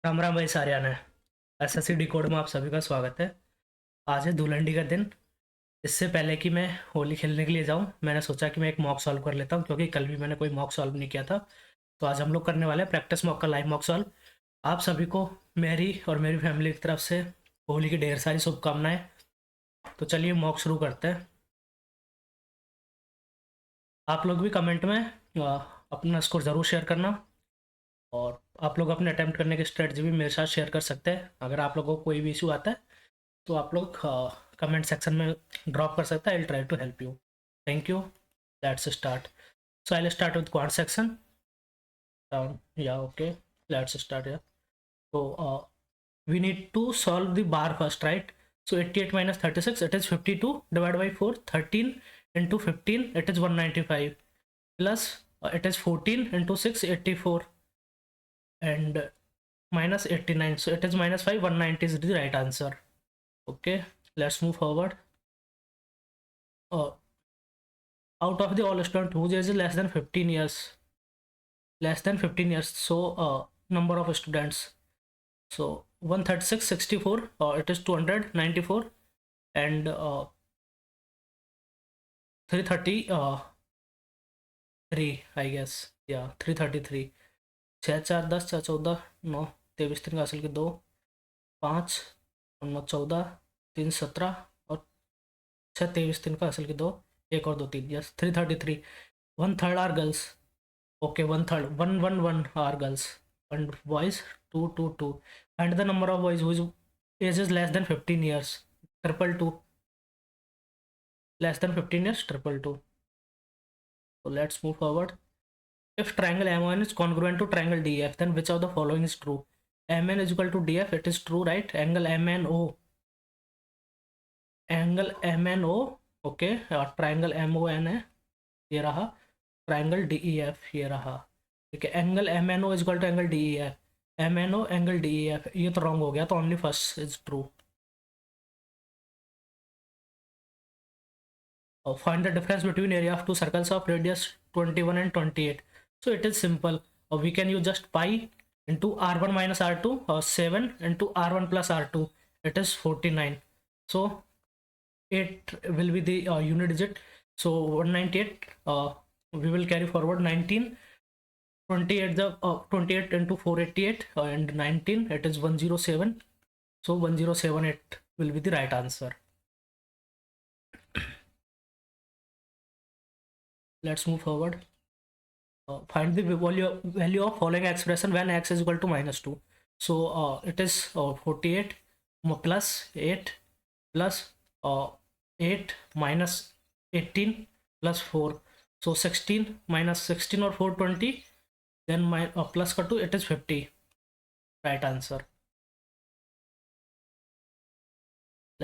राम राम भाई सारियान है। SSC decode में आप सभी का स्वागत है। आज है धुलंडी का दिन। इससे पहले कि मैं होली खेलने के लिए जाऊं, मैंने सोचा कि मैं एक मॉक सॉल्व कर लेता हूं, क्योंकि कल भी मैंने कोई मॉक सॉल्व नहीं किया था। तो आज हम लोग करने वाले हैं प्रैक्टिस मॉक का लाइव मॉक सॉल्व। आप सभी को मेरी और मेरी फैमिली की तरफ से होली की ढेर सारी शुभकामनाएं। तो चलिए मॉक शुरू करते हैं। आप लोग भी कमेंट में अपना स्कोर ज़रूर शेयर करना, और आप लोग अपने अटैम्प्ट करने की स्ट्रेटजी भी मेरे साथ शेयर कर सकते हैं। अगर आप लोगों को कोई भी इशू आता है तो आप लोग कमेंट सेक्शन में ड्रॉप कर सकते हैं। I will try to help you. Thank you. Let's start. So I will start with quant section. Yeah okay, let's start. Yeah so we need to solve the bar first, right? So 88 minus 36, it is 52, divided by 4, 13 into 15, it is 195, plus it is 14 into 6, 84, and minus 89, so it is minus 5, 190 is the right answer. Okay, let's move forward. uh, Out of the all student whose age is less than 15 years, so number of students, so 136, 64, it is 294, and 333, I guess. Yeah, 333। 6 4 10 4 14 9 23 3 का असल के 2 5 9 14 3 17 और 6 23 3 का असल के 2 1 और 2 3। Yes, 333। 1/3 are girls. Okay, 1/3, 1 are girls, and boys 2 2 2, and the number of boys whose age is less than 15 years, triple two, less than 15 years, triple two. So let's move forward. If triangle MN is congruent to triangle DF, then which of the following is true? MN is equal to DF, it is true, right? Angle MNO, okay, triangle MON है, ये रहा। Triangle DEF ये रहा। ठीक है, angle MNO is equal to angle DEF। MNO angle DEF, ये तो wrong हो गया, तो only first is true. Find the difference between area of two circles of radius 21 and 28. So it is simple. We can use just pi into r1 minus r2, or 7 into r1 plus r2. It is 49. So 8 will be the unit digit. So 198, we will carry forward 19. 28 the 28 into 488, and 19, it is 107. So 1078 will be the right answer. Let's move forward. Find the value of following expression when x is equal to -2. So it is 48 plus 8 plus 8 minus 18 plus 4. So 16 minus 16 or 420, then my plus का 2, it is 50. Right answer.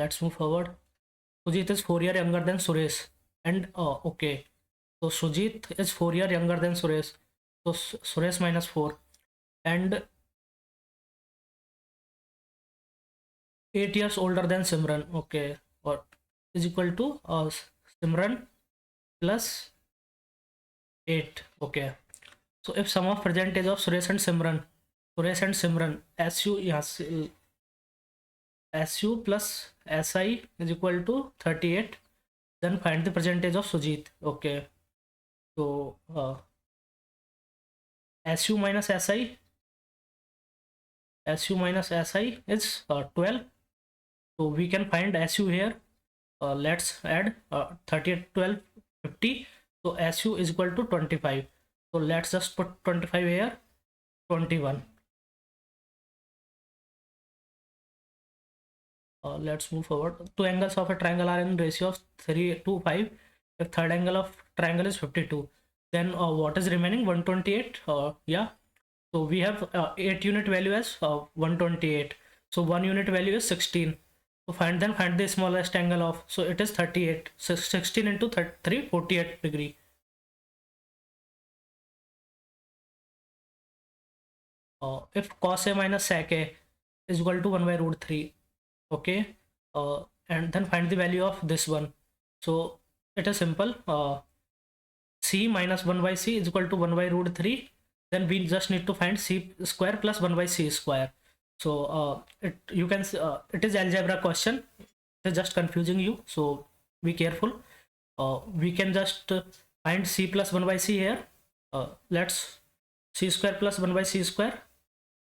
Let's move forward. Sujit is 4 years younger than Suresh, and okay, so Sujit is 4 years younger than Suresh, so Suresh minus 4, and 8 years older than Simran. Okay, or is equal to Simran plus 8. Okay, so if sum of present age of Suresh and Simran, SU, yes, SU plus SI is equal to 38, then find the percentage of Sujit. Okay, so SU minus SI is 12. So we can find SU here. Let's add 38, 12, 50. So SU is equal to 25. So let's just put 25 here, 21. Let's move forward. Two angles of a triangle are in ratio of 3 to 5. If third angle of triangle is 52, then what is remaining? 128. Yeah. So we have 8 unit value as 128. So 1 unit value is 16. So find the smallest angle of, so it is 38. So 16 into 3, 48 degree. If cos A minus sec A is equal to 1 by root 3. Okay, and then find the value of this one. So it is simple. C minus 1 by C is equal to 1 by root 3. Then we just need to find C square plus 1 by C square. So it is algebra question. It is just confusing you, so be careful. We can just find c plus 1 by c here. Let's c square plus 1 by c square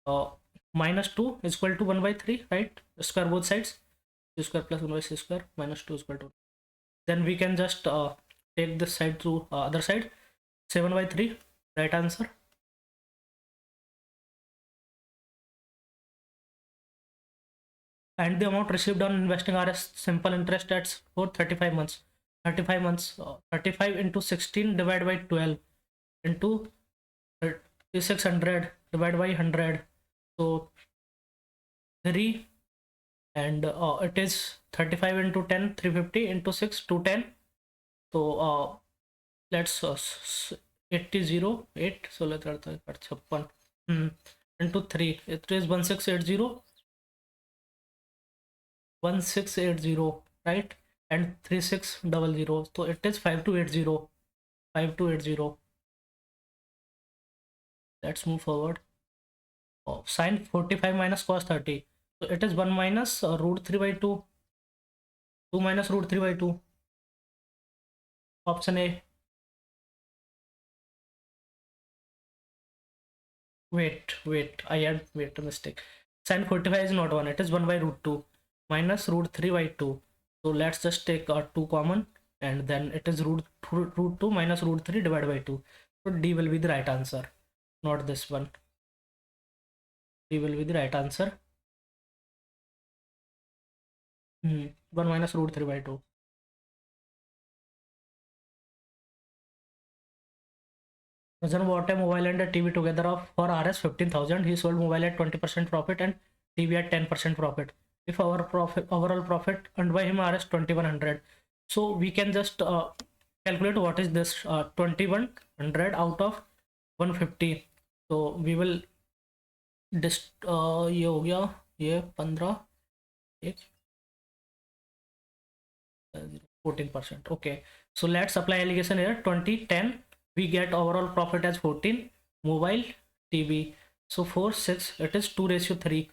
uh, minus 2 is equal to 1 by 3, right? Square both sides. C square plus 1 by c square minus 2 is equal to. Then we can just take this side to other side. 7 by 3, right answer. And the amount received on investing RS simple interest at for 35 months. 35 months, 35 into 16 divided by 12 into 3600 divided by 100. So 3, and it is 35 into 10, 350 into 6, 210. So let's 80 0 8, so let's 56 into 3, it is 1680, 1680, right? And 3600, so it is 5280, 5280. Let's move forward. Sine 45 minus cos 30, so it is 1 minus root 3 by 2, 2 minus root 3 by 2. Option A. Wait, I had made a mistake. Sine 45 is not 1, it is 1 by root 2 minus root 3 by 2. So let's just take 2 common, and then it is root 2 minus root 3 divided by 2. So D will be the right answer, not this one. D will be the right answer. 1 minus root 3 by 2. Rajan bought a mobile and a TV together of for Rs 15,000. He sold mobile at 20% profit and TV at 10% profit. If our overall profit earned by him Rs 2100, so we can just calculate what is this 2100 out of 150. So we will ये हो गया, ये 15, 14%. Okay, so let's apply allegation here. 2010 we get overall profit as 14, mobile, TV. So 4 6, it is 2:3.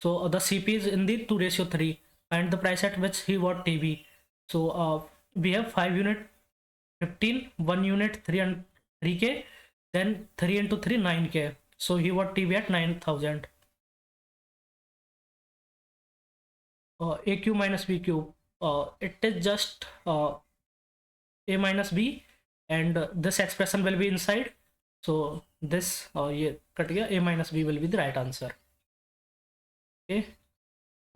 So the CP is in the 2:3, and the price at which he bought TV. So we have 5 unit 15, 1 unit 3K, then 3 into 3 9K. So he bought TV at 9,000. AQ minus BQ, it is just A minus B, and this expression will be inside. So this ये cut गया, A minus B will be the right answer. Okay,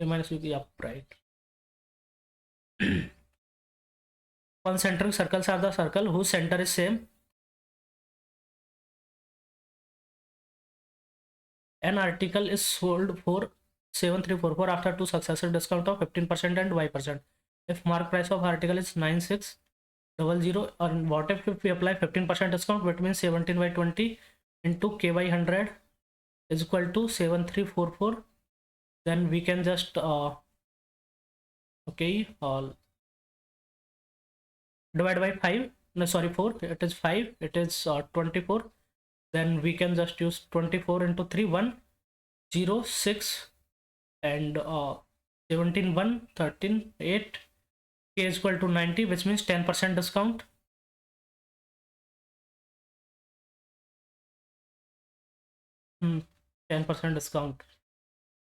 A minus B, up, right. Concentric circles are the circle whose center is same. An article is sold for 7344 after 2 successive discount of 15% and Y%. If mark price of article is 9600, and what if we apply 15% discount, which means 17 by 20 into K by 100 is equal to 7344. Then we can just divide by 5, no sorry 4, it is 5, it is 24. Then we can just use 24 into 3, 1 0 6, and 17 1 13 8, K is equal to 90, which means 10% discount. Hmm, 10% discount.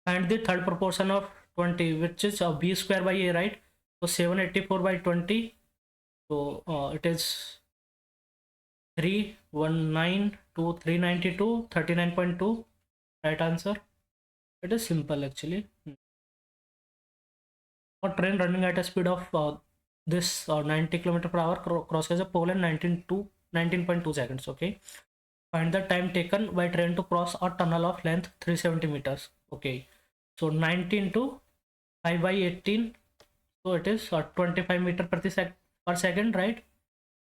And the third proportion of 20, which is B square by A, right? So 784 by 20, so it is 319 to 392, 39.2, right answer. It is simple actually. A train running at a speed of this 90 km per hour crosses a pole in 19.2 seconds. Okay, find the time taken by train to cross a tunnel of length 370 meters. Okay, so 19 to 5 by 18, so it is 25 meter per second, right?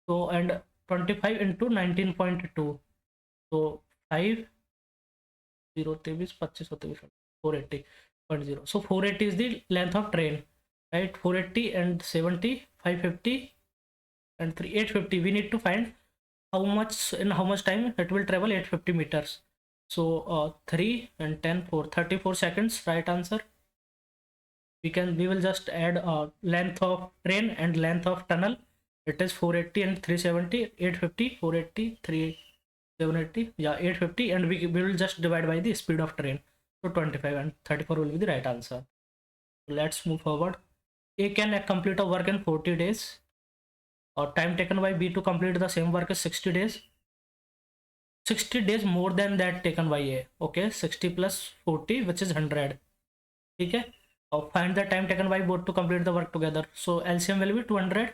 So and 25 into 19.2, so 5 0 23 25 480.0. So 480 is the length of train, right? 480 and 70, 550 and 3 850. We need to find how much, in how much time it will travel 850 meters. So 3 and 10 4 34 seconds, right answer. We will just add length of train and length of tunnel. It is 480 and 370, 850, 480, 780, yeah, 850, and we will just divide by the speed of train. So 25 and 34 will be the right answer. Let's move forward. A can complete a work in 40 days. Or time taken by B to complete the same work is 60 days. 60 days more than that taken by A. Okay, 60 plus 40, which is 100. Okay. Find the time taken by both to complete the work together. So LCM will be 200.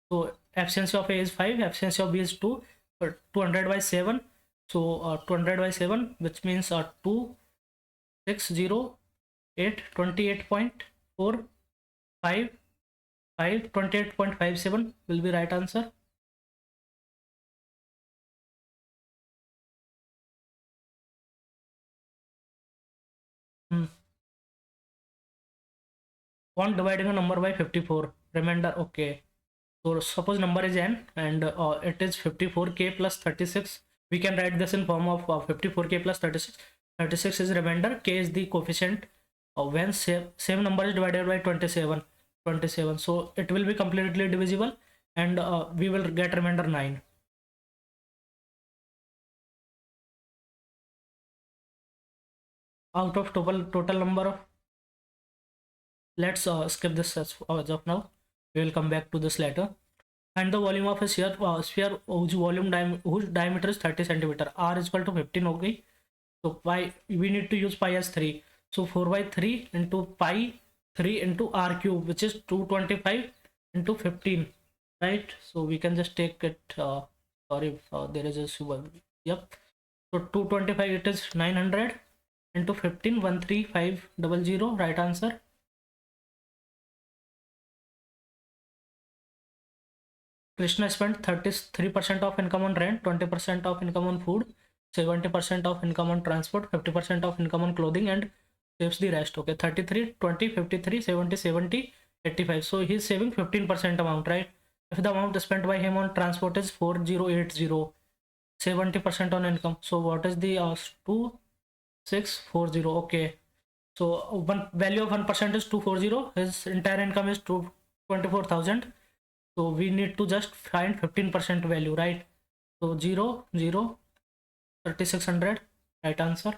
So efficiency of A is 5, efficiency of B is 2, but 200 by 7. So 200 by 7, which means 2, 6, 0, 8, 28.45, 5, 28.57 will be right answer. Hmm. 1 dividing a number by 54, remainder, okay. So suppose number is n and it is 54k plus 36. We can write this in form of 54k plus 36. 36 is remainder, k is the coefficient when same number is divided by 27. 27. So it will be completely divisible and we will get remainder 9. Out of total number of, let's skip this as of now. We will come back to this later. And the volume of a sphere whose diameter is 30 centimeter. R is equal to 15. Okay. So pi, we need to use pi as 3. So 4 by 3 into pi 3 into r cube, which is 225 into 15, right? So we can just take it. Sorry, there is a super. Yep. So 225, it is 900 into 15, 13500. Right answer. Krishna spent 33% of income on rent, 20% of income on food, 70% of income on transport, 50% of income on clothing, and saves the rest. Okay, 33, 20, 53, 70, 70, 85. So he's saving 15% amount, right? If the amount spent by him on transport is 4080, 70% on income. So what is the 2640? Okay. So one value of 1% is 240. His entire income is 24,000. So we need to just find 15% value, right? So 0, 0, 3600, right answer.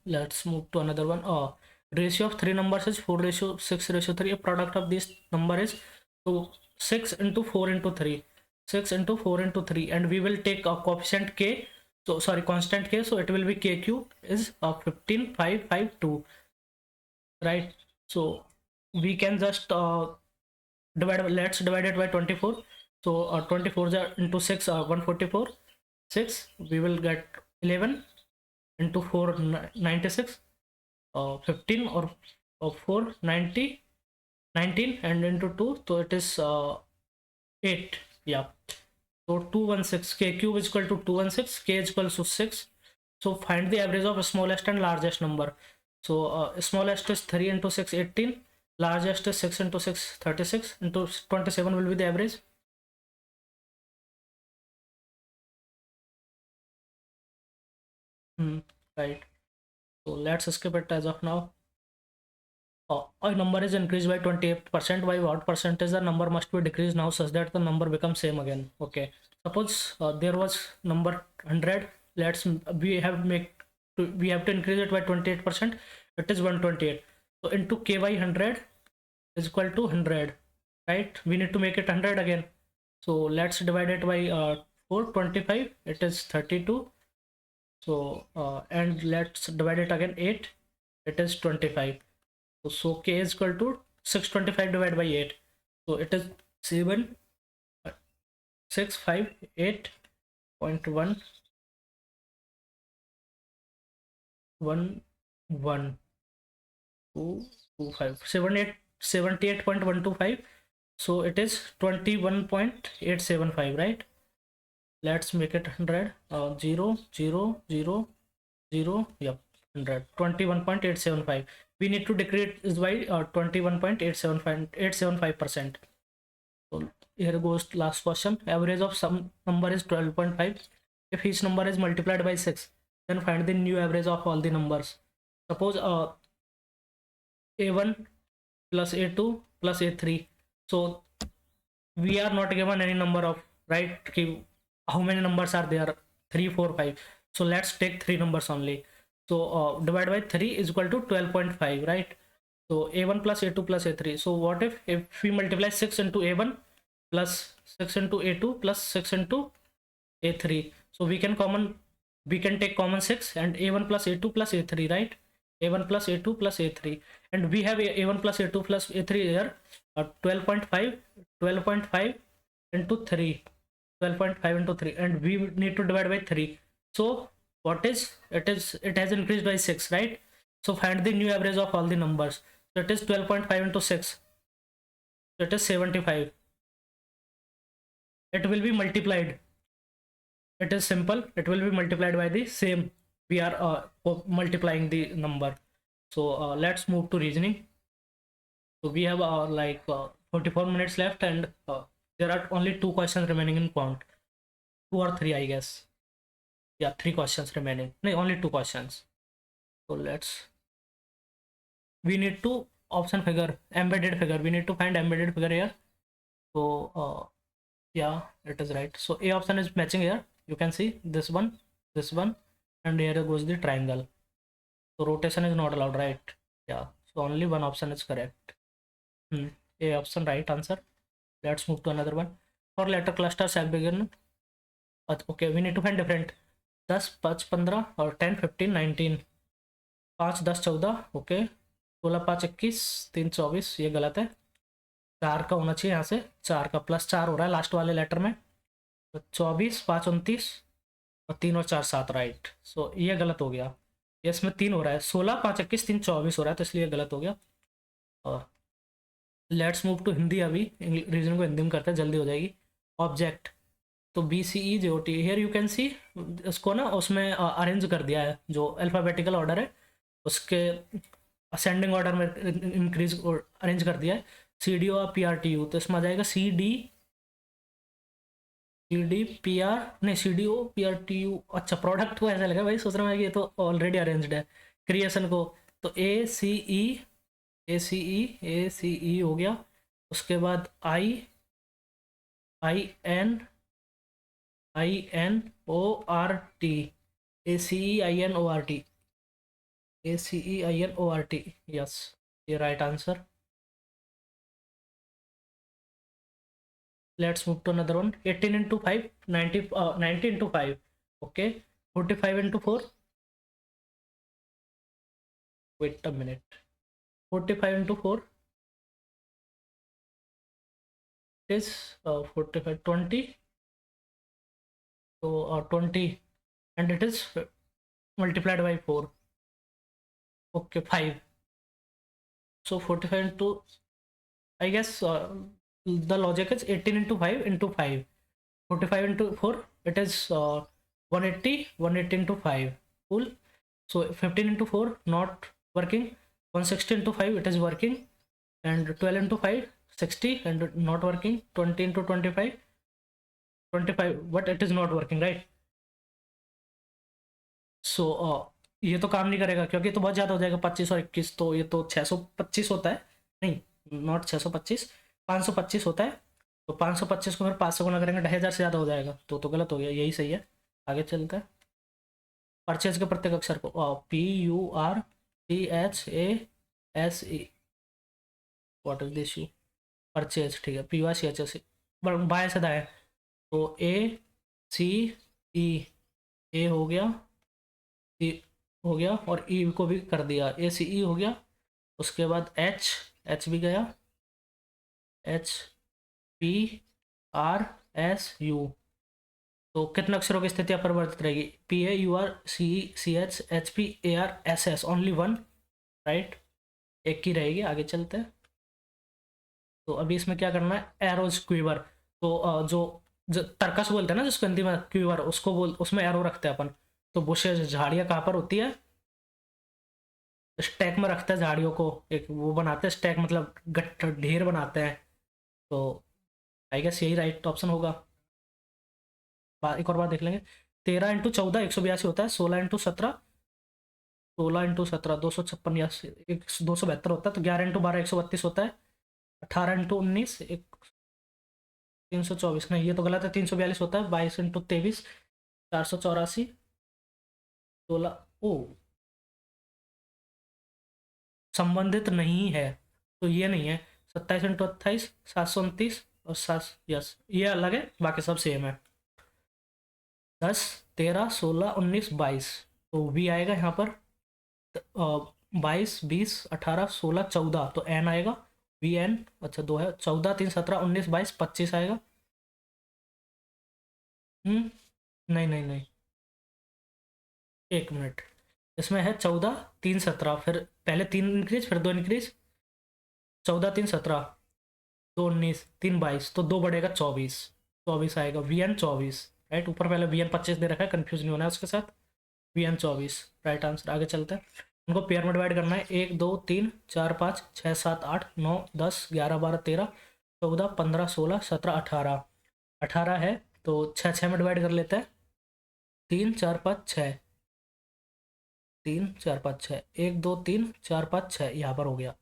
Let's move to another one. Ratio of three numbers is 4 ratio 6 ratio 3. A product of this number is, so 6 into 4 into 3, 6 into 4 into 3, and we will take a coefficient k. So sorry, constant k. So it will be k cube is 15,552, right? So we can just let's divide it by 24. So 24 into 6, 144. 6, we will get 11 into 4, 96. 15 or 4, 90, 19, and into 2, so it is 8. Yeah. So 216, k cube is equal to 216, k is equal to 6. So find the average of smallest and largest number. So smallest is 3 into 6, 18. Largest is 6 into 6, 36. Into 27 will be the average. Right. So let's skip it as of now. A number is increased by 28%. By what percentage the number must be decreased now such that the number becomes same again? Okay. Suppose there was number 100. Let's we have to increase it by 28%. It is 128. So into k by 100 is equal to 100, right? We need to make it 100 again. So let's divide it by 425. It is 32. So and let's divide it again 8. It is 25. So k is equal to 625 divided by 8. So it is 7658.111. Two, 25, 78.125. So it is 21.875, right? Let's make it 100. 0, 0, 0, 0. Yep, 100. 21.875. We need to decrease by 21.875%. So here goes last question. Average of some number is 12.5. If each number is multiplied by 6, then find the new average of all the numbers. Suppose a1 plus a2 plus a3. So we are not given any number of, right, how many numbers are there, 3 4 5. So let's take three numbers only. So divide by 3 is equal to 12.5, right? So a1 plus a2 plus a3. So what if we multiply 6 into a1 plus 6 into a2 plus 6 into a3? So we can take common 6 and a1 plus a2 plus a3, right? a1 plus a2 plus a3, and we have a1 plus a2 plus a3 here. 12.5 into 3, 12.5 into 3, and we need to divide by 3. So what is it has increased by 6, right? So find the new average of all the numbers. So it is 12.5 into 6, so it is 75. It will be multiplied, it is simple, it will be multiplied by the same. We are multiplying the number. So let's move to reasoning. So we have like 44 minutes left, and there are only 2 questions remaining in quant. 2 or 3, I guess. Yeah, 3 questions remaining. No, only 2 questions. So we need to option figure, embedded figure. We need to find embedded figure here. So yeah, it is right. So A option is matching here. You can see this one, and here goes the triangle. So rotation is not allowed, right? Yeah. So only one option is correct. A option right answer. Let's move to another one. For letter clusters have begin. Okay, we need to find different. 10, 5, 15 और 10, 15, 19. 5, 10, 14. Okay, 16, 5, 21, 3, 24. ये गलत है. 4 का होना चाहिए यहाँ से. 4 का +4 हो रहा है लास्ट वाले लेटर में. तो 24, 5, 29 और 3 और 4, 7, राइट. सो ये गलत हो गया. ये इसमें 3 हो रहा है. 16, 5, 21, 3, 24 हो रहा है, तो इसलिए गलत हो गया. और लेट्स मूव टू हिंदी. अभी रीजन को हिंदी में करते हैं, जल्दी हो जाएगी. ऑब्जेक्ट, तो BCEJOT. Here you can see, इसको ना उसमें अरेंज कर दिया है. जो अल्फ़ाबेटिकल ऑर्डर है उसके असेंडिंग ऑर्डर में इंक्रीज अरेंज कर दिया है. CDO और PRTU, तो इसमें आ जाएगा CD PR, नहीं CDO PRTU. अच्छा, प्रोडक्ट को ऐसा लगा भाई, सोच रहा हूँ कि ये तो ऑलरेडी अरेंज्ड है. क्रिएशन को तो ACE हो गया. उसके बाद INORT, ACEINORT. यस, ये right answer. Let's move to another one. 18 into 5, 90 into 5. Okay, 45 into 4. Wait a minute. 45 into 4 is 45, 20. So 20, and it is multiplied by 4. Okay, 5. So 45 into, I guess the logic is 18 into 5 into 5. 45 into 4, it is 180. 180 into 5. Cool. So 15 into 4 not working. 160 into 5 it is working. And 12 into 5 60 and not working. 20 into 25 25, but it is not working, right? So ये तो काम नहीं करेगा क्योंकि ये तो बहुत ज़्यादा हो जाएगा. 25 और 21, तो ये तो 625 होता है. नहीं, नॉट 625, 525 होता है. तो 525 को फिर 5 से गुना करेंगे, 1000 से ज़्यादा हो जाएगा. तो गलत हो गया, यही सही है. आगे चलते हैं. परचेज के प्रत्येक अक्षर को PURCHASE. What is this? Purchase, ठीक है. PURCHASE, बाएं से दाएं. तो ACE, ए हो गया, E हो गया, और E को भी कर दिया. ACE हो गया. उसके बाद H भी गया. HPRSU. तो कितने अक्षरों की स्थिति अपरिवर्तित रहेगी? PAURCECHHPARSS, only 1, right. एक की रहेगी. आगे चलते हैं. तो अभी इसमें क्या करना है? Arrows quiver. तो जो तर्कस बोलते हैं ना जिसको हिंदी में क्वीवर, उसमें एरो रखते हैं अपन. तो बुशेज, झाड़ियाँ कहाँ पर होती है? स्टैक में रखते हैं झाड़ियों को. एक वो बनाते हैं स्टैक, मतलब ढेर बनाते हैं. तो आई गेस यही राइट ऑप्शन होगा। एक और बार देख लेंगे। 13 × 14 182 होता है। 16 × 17 256 या 272 होता है। तो 11 × 12 132 होता है। 18 × 19 324 नहीं, ये तो गलत है। 342 होता है। 22 × 23 484। 16 ओ संबंधित नहीं है, तो ये नहीं है। 27 × 28 729 और 7, यस ये अलग है, बाकी सब सेम है। 10 13 16 19 22, तो वी आएगा यहाँ पर। 22 20 18 16 14, तो एन आएगा। वी एन, अच्छा दो है। 14 3 17 19 22 25 आएगा। नहीं नहीं नहीं, एक मिनट। इसमें है 14 3 17, फिर पहले 3 इंक्रीज फिर 2 इंक्रीज। 14 3 17 2 19 3 22, तो दो बढ़ेगा 24। 24 आएगा। V N 24, right. ऊपर पहले वी एन 25 दे रखा है, कंफ्यूज नहीं होना है उसके साथ। V N 24 right answer. आगे चलते हैं। उनको पेयर में डिवाइड करना है। 1 2 3 4 5 6 7 8 9 10 11 12 13 14 15 16 17 18। 18 है, तो 6 6 में डिवाइड कर लेते हैं। 3 4 5 6, 3 4 5 6, 1 2 3 4 5 6 यहाँ पर हो गया।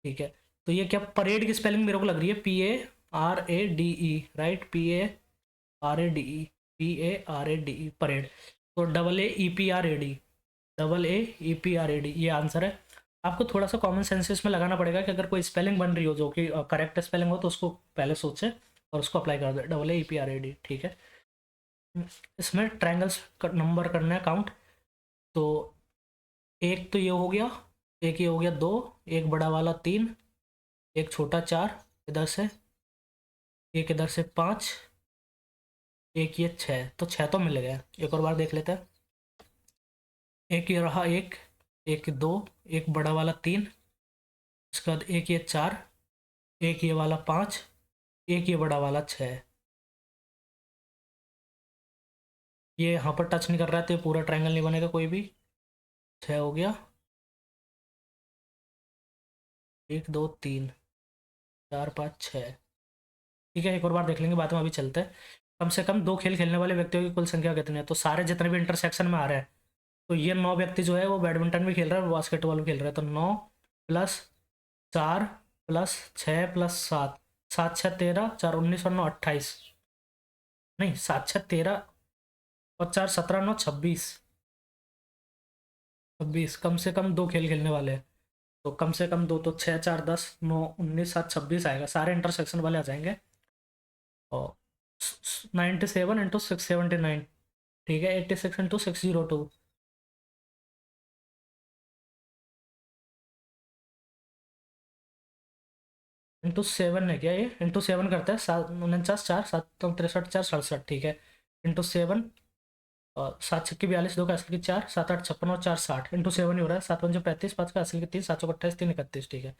ठीक है, तो ये क्या परेड की स्पेलिंग मेरे को लग रही है PARADE, right. PARADE, PARADE, parade. तो AAEPRAD, AAEPRAD ये आंसर है। आपको थोड़ा सा कॉमन सेंसेस में लगाना पड़ेगा कि अगर कोई स्पेलिंग बन रही हो जो कि करेक्ट स्पेलिंग हो, तो उसको पहले सोचे और उसको अप्लाई कर दे। AAEPRAD, ठीक है। इसमें ट्रायंगल्स नंबर करना है, काउंट। तो एक तो ये हो गया, एक ये हो गया, दो, एक बड़ा वाला 3, एक छोटा 4 इधर से, एक इधर से 5, एक ये 6, तो 6 तो मिल गए। एक और बार देख लेते हैं। एक ये रहा, एक दो, एक बड़ा वाला 3, उसके बाद एक ये 4, एक ये वाला 5, एक ये बड़ा वाला 6। ये यहाँ पर टच नहीं कर रहा है, तो ये पूरा ट्रायंगल नहीं बनेगा कोई भी। 6 हो गया। 1 2 3 4 5 6। ठीक है, एक और बार देख लेंगे, बाद में अभी चलते हैं। कम से कम 2 खेल खेलने वाले व्यक्तियों की कुल संख्या कितनी है? तो सारे जितने भी इंटरसेक्शन में आ रहे हैं, तो ये 9 व्यक्ति जो है वो बैडमिंटन भी खेल रहे हैं और बास्केटबॉल भी खेल रहे हैं। तो 9 प्लस 4 प्लस 6 प्लस 7, 7 6 13, 4 19 और 9 28, नहीं 7 6 13 और 4 17 9 26। 26, कम से कम 2 खेल खेलने वाले हैं, तो कम से कम 2, तो 6 4 10 9 19 7 26 आएगा। सारे इंटरसेक्शन वाले आ जाएंगे। और 97 × 679, ठीक है। 86 × 602, इंटू 7 है क्या? ये इंटू 7 करता है। 7 49 4 7 63 4 67, ठीक है। इंटू 7, और 7 6 42, 2 का असल की 4, 7 8 56 और 4 60, इंटू 7 ही हो रहा है। 7 5 35, 5 का असल की 3, 7 चौक 28, 3 31, ठीक है।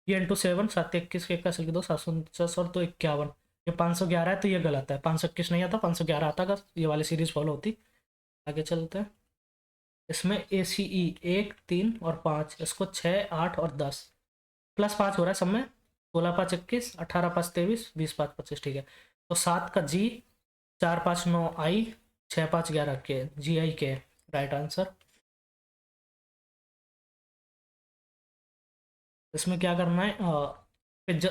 ये इंटू 7, 7 21, 1 का असल की 2, 749 और 2 51। ये 511 है, तो ये गलत है। 521 नहीं आता, 511 आता अगर ये वाली सीरीज फॉलो होती। आगे चलते हैं। इसमें ACE 1 3 और 5, इसको 6 8 और 10 प्लस 5 हो रहा है सब में। 16 5 21, 18 5 23, 20 5 25, ठीक है। तो 7 का G, 4 5 9 I, 6 5 11 के, GI के, राइट आंसर। इसमें क्या करना है? पिज्जा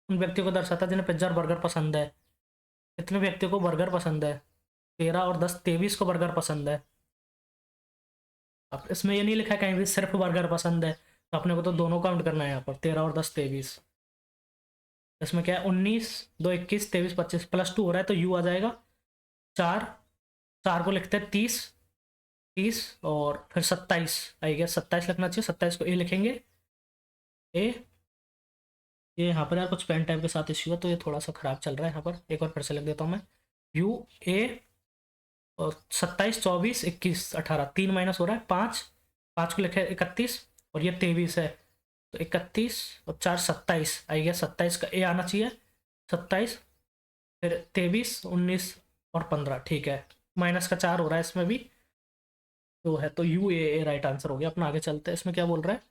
उन व्यक्तियों को दर्शाता है जिन्हें पिज्जा और बर्गर पसंद है। कितने व्यक्तियों को बर्गर पसंद है? 13 और 10 23 को बर्गर पसंद है। अब इसमें ये नहीं लिखा है कहीं भी सिर्फ बर्गर पसंद है, तो अपने को तो दोनों काउंट करना है यहाँ पर। 13 और 10 23। इसमें क्या है? 19 2 21 23 25, +2 हो रहा है, तो यू आ जाएगा। 4, 4 को लिखते हैं 30, 30 और फिर 27, आई गेस 27 लिखना चाहिए। 27 को ए लिखेंगे। ए, ये यहाँ पर यार कुछ पेन टाइप के साथ इश्यू है, तो ये थोड़ा सा ख़राब चल रहा है यहाँ पर। एक बार फिर से लिख देता हूँ मैं। यू ए, और 27 24 21 18, 3 माइनस हो रहा है 5, 5 को लिखे 31, और ये 23 है, तो 31 और 4 27, आई गेस 27 का ए आना चाहिए। 27, फिर 23 19 और 15, ठीक है। माइनस का 4 हो रहा है इसमें भी, तो है, तो UAA राइट आंसर हो गया अपना। आगे चलते हैं। इसमें क्या बोल रहा है?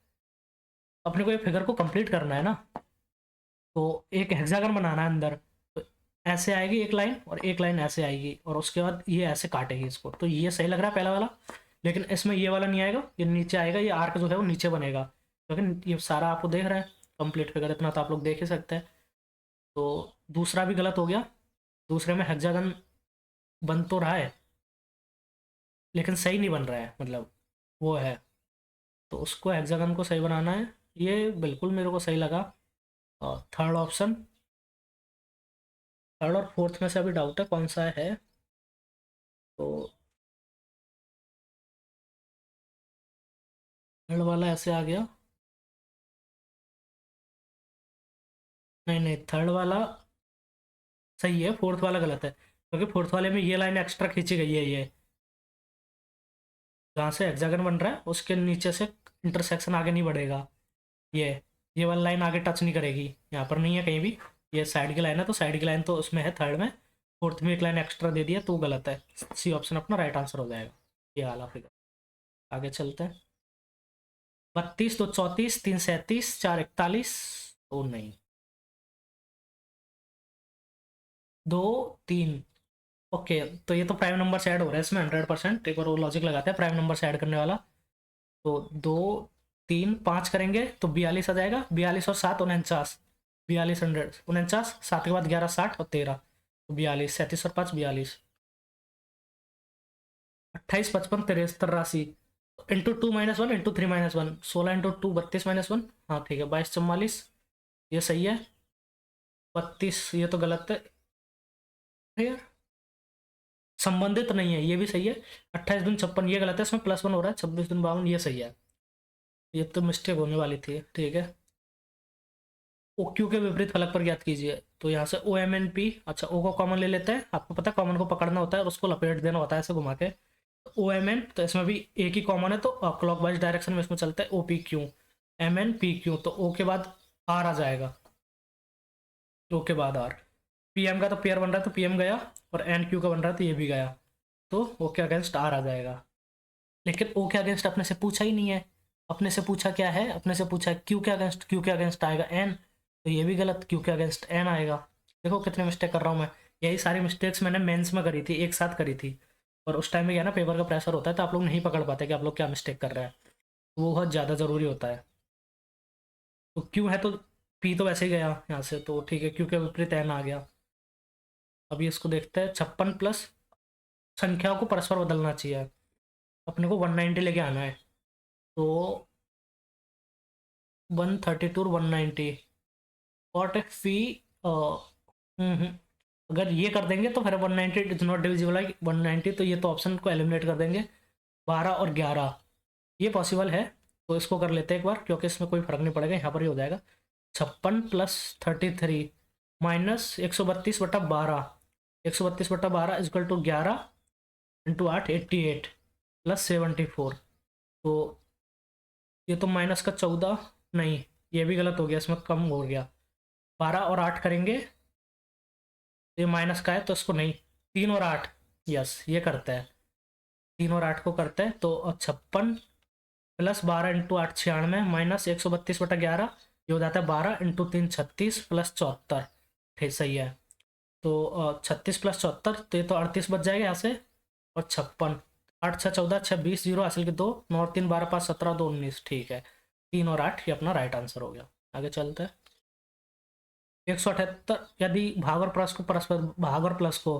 अपने को ये फिगर को कंप्लीट करना है ना, तो एक हेक्सागन बनाना है अंदर। तो ऐसे आएगी एक लाइन और एक लाइन ऐसे आएगी और उसके बाद ये ऐसे काटेगी इसको, तो ये सही लग रहा है पहला वाला। लेकिन इसमें ये वाला नहीं आएगा, ये नीचे आएगा, ये आर्क जो है वो नीचे बनेगा, लेकिन ये सारा आपको देख रहा है कंप्लीट फिगर, इतना तो आप लोग देख ही सकते हैं। तो दूसरा भी गलत हो गया, दूसरे में हेक्सागन बन तो रहा है लेकिन सही नहीं बन रहा है, मतलब वो है, तो उसको हेक्सागन को सही बनाना है। ये बिल्कुल मेरे को सही लगा। और थर्ड ऑप्शन, थर्ड और फोर्थ में से अभी डाउट है कौन सा है। तो थर्ड वाला ऐसे आ गया, नहीं नहीं थर्ड वाला सही है, फोर्थ वाला गलत है, क्योंकि फोर्थ वाले में ये लाइन एक्स्ट्रा खींची गई है, ये जहाँ से हेक्सागन बन रहा है उसके नीचे से इंटरसेक्शन आगे नहीं बढ़ेगा, ये वाली लाइन आगे टच नहीं करेगी, यहाँ पर नहीं है कहीं भी, ये साइड की लाइन है, तो साइड की लाइन तो उसमें है थर्ड में, फोर्थ में एक लाइन एक्स्ट्रा दे दिया तो वो गलत है। सी ऑप्शन अपना राइट आंसर हो जाएगा, ये वाला फिगर। आगे चलते हैं। 32 2 34 3 37 4 41, ओ नहीं, 2 3, ओके। तो ये तो प्राइम नंबर से ऐड हो रहा है इसमें 100%, एक बार वो लॉजिक लगाते हैं प्राइम नंबर से ऐड करने वाला। तो 2 3 5 करेंगे तो 42 आ जाएगा, 42 और 7 49, 42 100 49, 7 के बाद 11 60 और 13, तो 42 37 और 5 42, 28 55 73 83, इंटू 2 - 1 इंटू 3 - 1, 16 इंटू 2 32 -1, हाँ ठीक है 22 44, ये सही है। 32 ये तो गलत है यार, संबंधित नहीं है, ये भी सही है। 28 दूनी 56 ये गलत है, इसमें +1 हो रहा है, 26 दूनी 52 ये सही है, ये तो मिस्टेक होने वाली थी, ठीक है। ओ क्यू के विपरीत फलक पर ज्ञात कीजिए, तो यहाँ से ओ एम एन पी, अच्छा ओ को कॉमन ले लेते हैं, आपको पता है कॉमन को पकड़ना होता है और उसको लपेट देना होता है ऐसे घुमा के। ओ एम एन, तो इसमें भी एक ही कॉमन है, तो क्लॉक वाइज डायरेक्शन में इसमें चलता है O P Q, M N P Q, तो ओ के बाद आर आ जाएगा, ओ के बाद आर। पी एम का तो पेयर बन रहा है तो पी एम गया, और एन क्यू का बन रहा है तो ये भी गया, तो ओ के अगेंस्ट आर आ जाएगा। लेकिन ओ के अगेंस्ट अपने से पूछा ही नहीं है, अपने से पूछा क्या है, अपने से पूछा क्यू के अगेंस्ट, क्यू के अगेंस्ट आएगा एन, तो ये भी गलत, क्यू के अगेंस्ट एन आएगा। देखो कितने मिस्टेक कर रहा हूँ मैं, यही सारी मिस्टेक्स मैंने मेंस में करी थी, एक साथ करी थी, और उस टाइम में क्या ना पेपर का प्रेशर होता है तो आप लोग नहीं पकड़ पाते कि आप लोग क्या मिस्टेक कर रहे हैं, तो वो बहुत ज़्यादा ज़रूरी होता है। तो क्यू है तो पी तो वैसे ही गया यहाँ से, तो ठीक है, क्यू के विपरीत एन आ गया। अभी इसको देखते हैं, 56 प्लस, संख्याओं को परस्पर बदलना चाहिए, अपने को 190 लेके आना है, तो 132 और 190, वॉट इफ वी, अगर ये कर देंगे तो फिर 190 इज नॉट डिविजिबल बाई 190, तो ये तो ऑप्शन को एलिमिनेट कर देंगे। 12 और 11 ये पॉसिबल है, तो इसको कर लेते हैं एक बार, क्योंकि इसमें कोई फर्क नहीं पड़ेगा, यहाँ पर ही हो जाएगा। 56 plus 33 minus 132/12, 132/12 equal to 11 into 8 88 plus 74, तो ये तो माइनस का 14, नहीं ये भी गलत हो गया, इसमें कम हो गया, 12 और 8 करेंगे, ये माइनस का है तो इसको नहीं, 3 और 8, यस ये करता है, 3 और 8 को करते हैं, तो 56 प्लस 12 इंटू 8 96 माइनस 132/11, ये हो जाता है 12 इंटू 3 36 प्लस 74, ठीक सही है। तो 36 प्लस 74, तो ये तो 38 बच जाएगा यहाँ से, और 56, 8 6 14 6 20 जीरो हासिल के 2 9 और 3 12 5 17 2 19, ठीक है। 3 और 8 ये अपना राइट आंसर हो गया। आगे चलते हैं। 178 यदि भाग और प्लस को परस्पर, भाग और प्लस को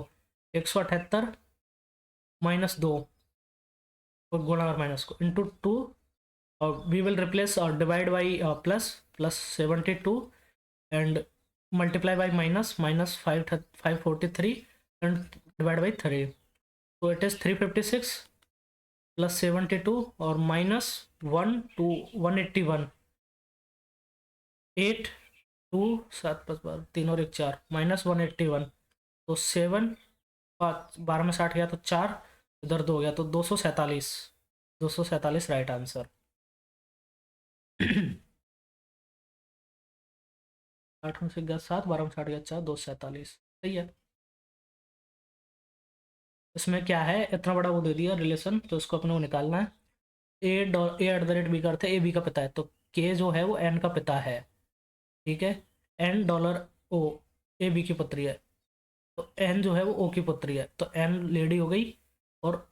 178 -2 और गुणा और माइनस को इंटू 2, और वी विल रिप्लेस और divide by plus, plus 72 and multiply by minus, minus 543 and divide by 3, तो इट इज़ 356 प्लस 72 और माइनस 1 टू 181, 8 2 7 5 12 3 और 1 4 माइनस 181, तो 7 5 12 में 60 गया तो 4, इधर 2 हो गया तो 247, 247 राइट आंसर। 8 में से गया 7, 12 में 60 गया 4, 247 सही है। इसमें क्या है, इतना बड़ा वो दे दिया रिलेशन, तो इसको अपने को निकालना है। ए@b का अर्थ है ए बी का पिता है, तो के जो है वो एन का पिता है, ठीक है। $N ओ ए बी की पुत्री है, तो एन जो है वो ओ की पुत्री है, तो एन लेडी हो गई और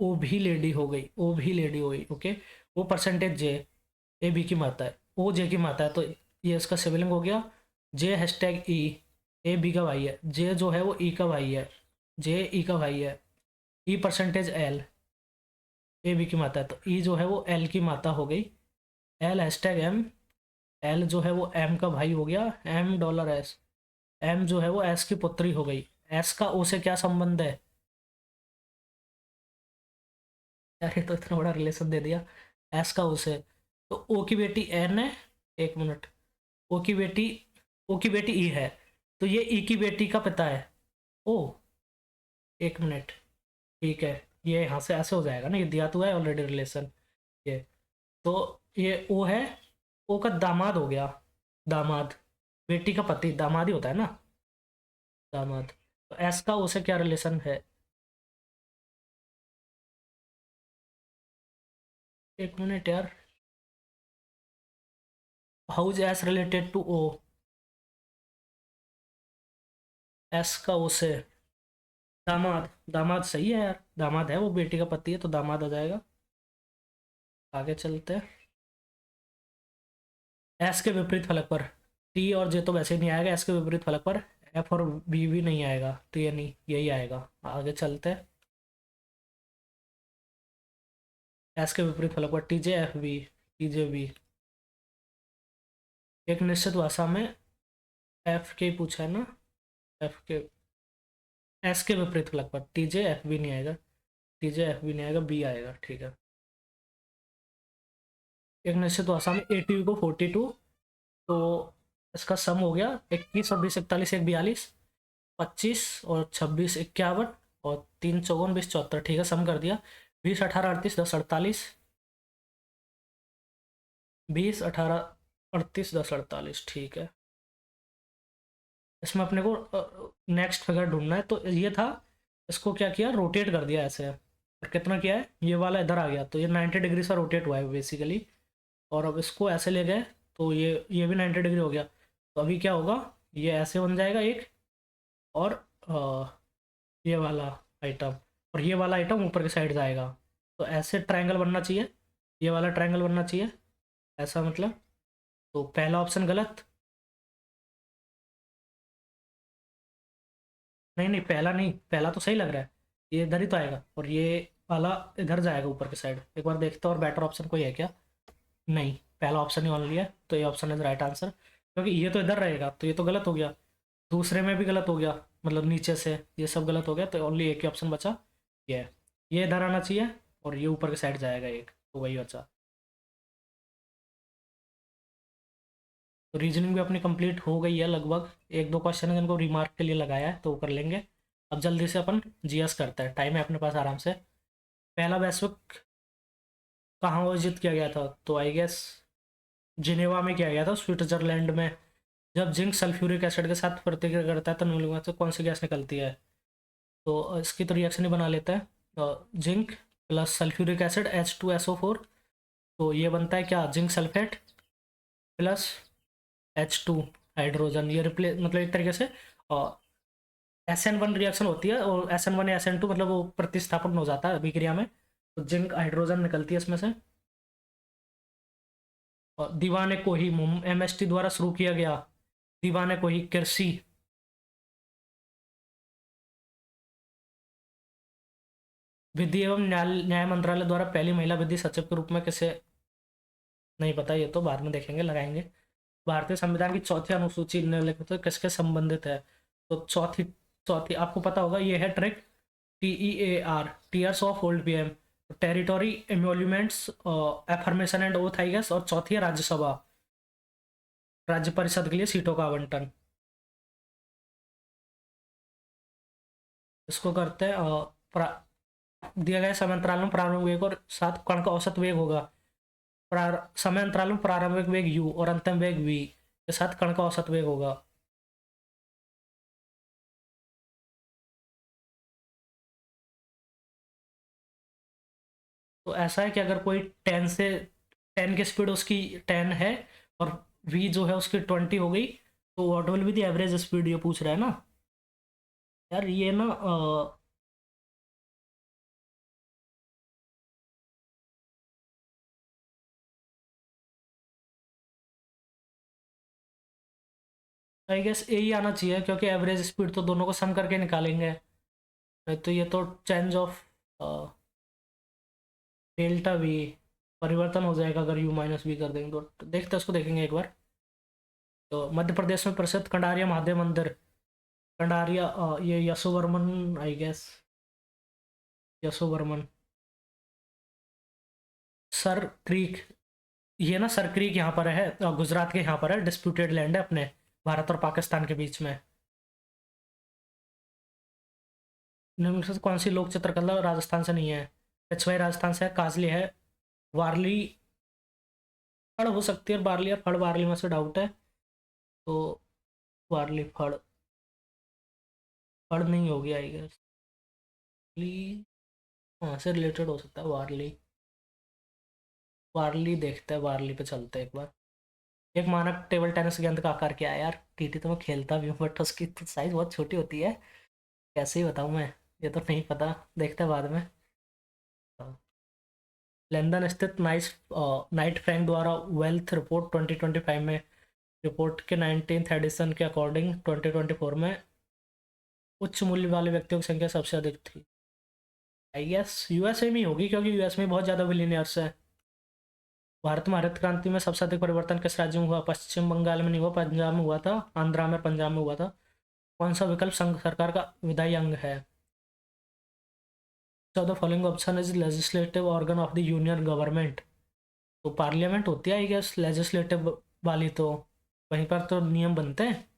ओ भी लेडी हो गई, ओ भी लेडी हो गई। ओके, वो परसेंटेज जे ए बी की माता है, ओ जे की माता है, तो ये इसका सिबलिंग हो गया। जे हैशटैग ई, ए बी का भाई है, जे जो है वो ई का भाई है, जे ई का भाई है। ई परसेंटेज एल, ए बी की माता है, तो ई जो है वो एल की माता हो गई। एल हैशटैग एम, एल जो है वो एम का भाई हो गया, एम डॉलर एस, एम जो है वो एस की पुत्री हो गई। एस का ओ से क्या संबंध है? यार ये तो इतना बड़ा रिलेशन दे दिया, एस का ओ से। तो ओ की बेटी एन है, एक मिनट, ओ की बेटी, ओ की बेटी ई है, तो ये ई की बेटी का पिता है। ओ, एक मिनट, ठीक है, ये यहाँ से ऐसे हो जाएगा ना, ये दिया तो है ऑलरेडी रिलेशन ये। तो ये ओ है, ओ का दामाद हो गया, दामाद, बेटी का पति दामाद ही होता है ना, दामाद। तो एस का ओ से क्या रिलेशन है? एक मिनट यार, how is S related to O? S का ओ से दामाद, दामाद सही है यार, दामाद है, वो बेटी का पति है तो दामाद आ जाएगा। आगे चलते हैं। एस के विपरीत फलक पर, टी और जे तो वैसे ही नहीं आएगा, एस के विपरीत फलक पर एफ और बी भी नहीं आएगा, तो ये नहीं, यही आएगा। आगे चलते हैं। एस के विपरीत फलक पर T J F B, T J B, एक निश्चित भाषा में एफ के पूछा है ना, एफ के, एस के विपरीत फलक पर टी जे एफ बी नहीं आएगा, टी जे एफ बी नहीं आएगा, बी आएगा, ठीक है। एक निश्चित भाषा में ए टी को 42, तो इसका सम हो गया 21 और 20 41 1 42, 25 और 26 51, और 3 54 20 74, ठीक है, सम कर दिया। 20 18 38 10 48, 20 18 38 10 48, ठीक है। इसमें अपने को नेक्स्ट फिगर ढूंढना है, तो ये था, इसको क्या किया, रोटेट कर दिया ऐसे, और कितना किया है, ये वाला इधर आ गया, तो ये 90 डिग्री से रोटेट हुआ है बेसिकली। और अब इसको ऐसे ले गए, तो ये भी 90 डिग्री हो गया। तो अभी क्या होगा, ये ऐसे बन जाएगा एक, और ये वाला आइटम, और ये वाला आइटम ऊपर की साइड जाएगा। तो ऐसे ट्रायंगल बनना चाहिए, ये वाला ट्रायंगल बनना चाहिए, ऐसा मतलब। तो पहला ऑप्शन गलत, नहीं नहीं, पहला नहीं, पहला तो सही लग रहा है, ये इधर ही तो आएगा, और ये वाला इधर जाएगा ऊपर की साइड। एक बार देखते हैं और बेटर ऑप्शन कोई है क्या? नहीं, पहला ऑप्शन ही ऑनली है, तो ये ऑप्शन इज राइट आंसर, क्योंकि ये तो इधर रहेगा, तो ये तो गलत हो गया, दूसरे में भी गलत हो गया, मतलब नीचे से ये सब गलत हो गया, तो ओनली एक ही ऑप्शन बचा, ये है। ये इधर आना चाहिए, और ये ऊपर की साइड जाएगा एक, तो वही बचा। तो रीजनिंग भी अपनी कंप्लीट हो गई है लगभग, एक दो क्वेश्चन जिनको रिमार्क के लिए लगाया है तो वो कर लेंगे। अब जल्दी से अपन जीएस करते हैं, टाइम है अपने पास आराम से। पहला वैश्विक कहाँ आयोजित किया गया था? तो आई गेस जिनेवा में किया गया था, स्विट्जरलैंड में। जब जिंक सल्फ्यूरिक एसिड के साथ प्रतिक्रिया करता है तो निम्नलिखित में से कौन सी गैस निकलती है? तो इसकी तो रिएक्शन ही बना लेते हैं। Zinc plus sulphuric acid H2SO4, तो ये बनता है क्या, zinc sulphate plus H2 hydrogen, ये रिप्लेस, मतलब एक तरीके से SN1 रिएक्शन होती है, और SN1 या SN2 मतलब वो प्रतिस्थापन हो जाता है अभिक्रिया में, तो जिंक हाइड्रोजन निकलती है इसमें से। और दीवाने को ही MST द्वारा शुरू किया गया, दीवाने को ही कृषि, विधि एवं न्याय मंत्रालय द्वारा पहली महिला विधि सचिव के रूप में किसे, नहीं पता, ये तो बाद में देखेंगे, लगाएंगे। भारतीय संविधान की चौथी अनुसूची निम्नलिखित तो किसके संबंधित है? तो चौथी, चौथी आपको पता होगा, ये है trick, TEAR, tears of old PM, territory emoluments, affirmation and oath I guess, और चौथी है राज्यसभा, राज्य परिषद के लिए सीटों का आवंटन। इसको करते हैं दिया गया समय अंतराल में प्रारंभिक वेग और साथ कण का औसत वेग होगा। समय अंतराल में प्रारंभिक वेग u और अंतिम वेग v के साथ कण का औसत वेग होगा। तो ऐसा है कि अगर कोई 10 से 10 की स्पीड उसकी 10 है, और v जो है उसकी 20 हो गई, तो what will be the average speed, ये पूछ रहा है ना। यार ये ना आई गेस यही आना चाहिए, क्योंकि एवरेज स्पीड तो दोनों को सम करके निकालेंगे। नहीं तो ये तो चेंज ऑफ डेल्टा वी परिवर्तन हो जाएगा अगर यू माइनस बी कर देंगे तो। देखते हैं, उसको देखेंगे एक बार। तो मध्य प्रदेश में प्रसिद्ध कंडारिया महादेव मंदिर, कंडारिया ये Yashovarman I guess, Yashovarman sir creek. ये ना सर क्रीक यहाँ पर है, गुजरात के यहाँ पर है, डिस्प्यूटेड लैंड है अपने भारत और पाकिस्तान के बीच में। निम्न से कौन सी लोक चित्रकला राजस्थान से नहीं है? पिछवाई राजस्थान से है, काजली है, वारली फड़ हो सकती है, बारली या फड़, वारली में से डाउट है। तो वारली फड़, फड़ नहीं होगी आई गेस। हाँ से रिलेटेड हो सकता है वारली। वारली देखते हैं, वारली पे चलते हैं एक बार। एक मानक टेबल टेनिस गेंद का आकार क्या है? यार टीटी तो मैं खेलता भी हूँ, बट उसकी तो साइज बहुत छोटी होती है। कैसे ही बताऊँ मैं, ये तो नहीं पता, देखते हैं बाद में। लंदन स्थित नाइट फ्रैंक द्वारा वेल्थ रिपोर्ट 2025 में रिपोर्ट के 19th एडिशन के अकॉर्डिंग 2024 में उच्च मूल्य वाले व्यक्तियों की संख्या सबसे अधिक थी। आई गेस यूएसए में ही होगी, क्योंकि यूएस में बहुत ज़्यादा बिलियनियर्स है। भारत में हरित क्रांति में सबसे अधिक परिवर्तन किस राज्य में हुआ? पश्चिम बंगाल में नहीं हुआ, पंजाब में हुआ था, आंध्रा में, पंजाब में हुआ था। कौन सा विकल्प संघ सरकार का विधायी अंग है? So the following option is legislative organ of the union government. तो पार्लियामेंट होती है आई गेस लेजिस्लेटिव वाली, तो वहीं पर तो नियम बनते हैं।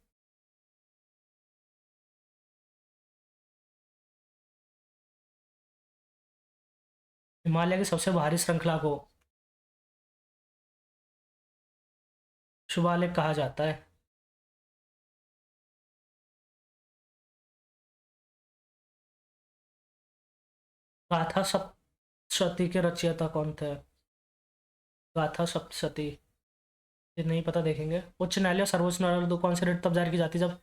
हिमालय की सबसे भारी श्रृंखला को शिवालिक कहा जाता है। गाथा सप्तशती के रचयिता कौन थे? गाथा सप्तशती, ये नहीं पता, देखेंगे। उच्च न्यायालय और सर्वोच्च न्यायालय दो कौन सी रेट तब जारी की जाती है जब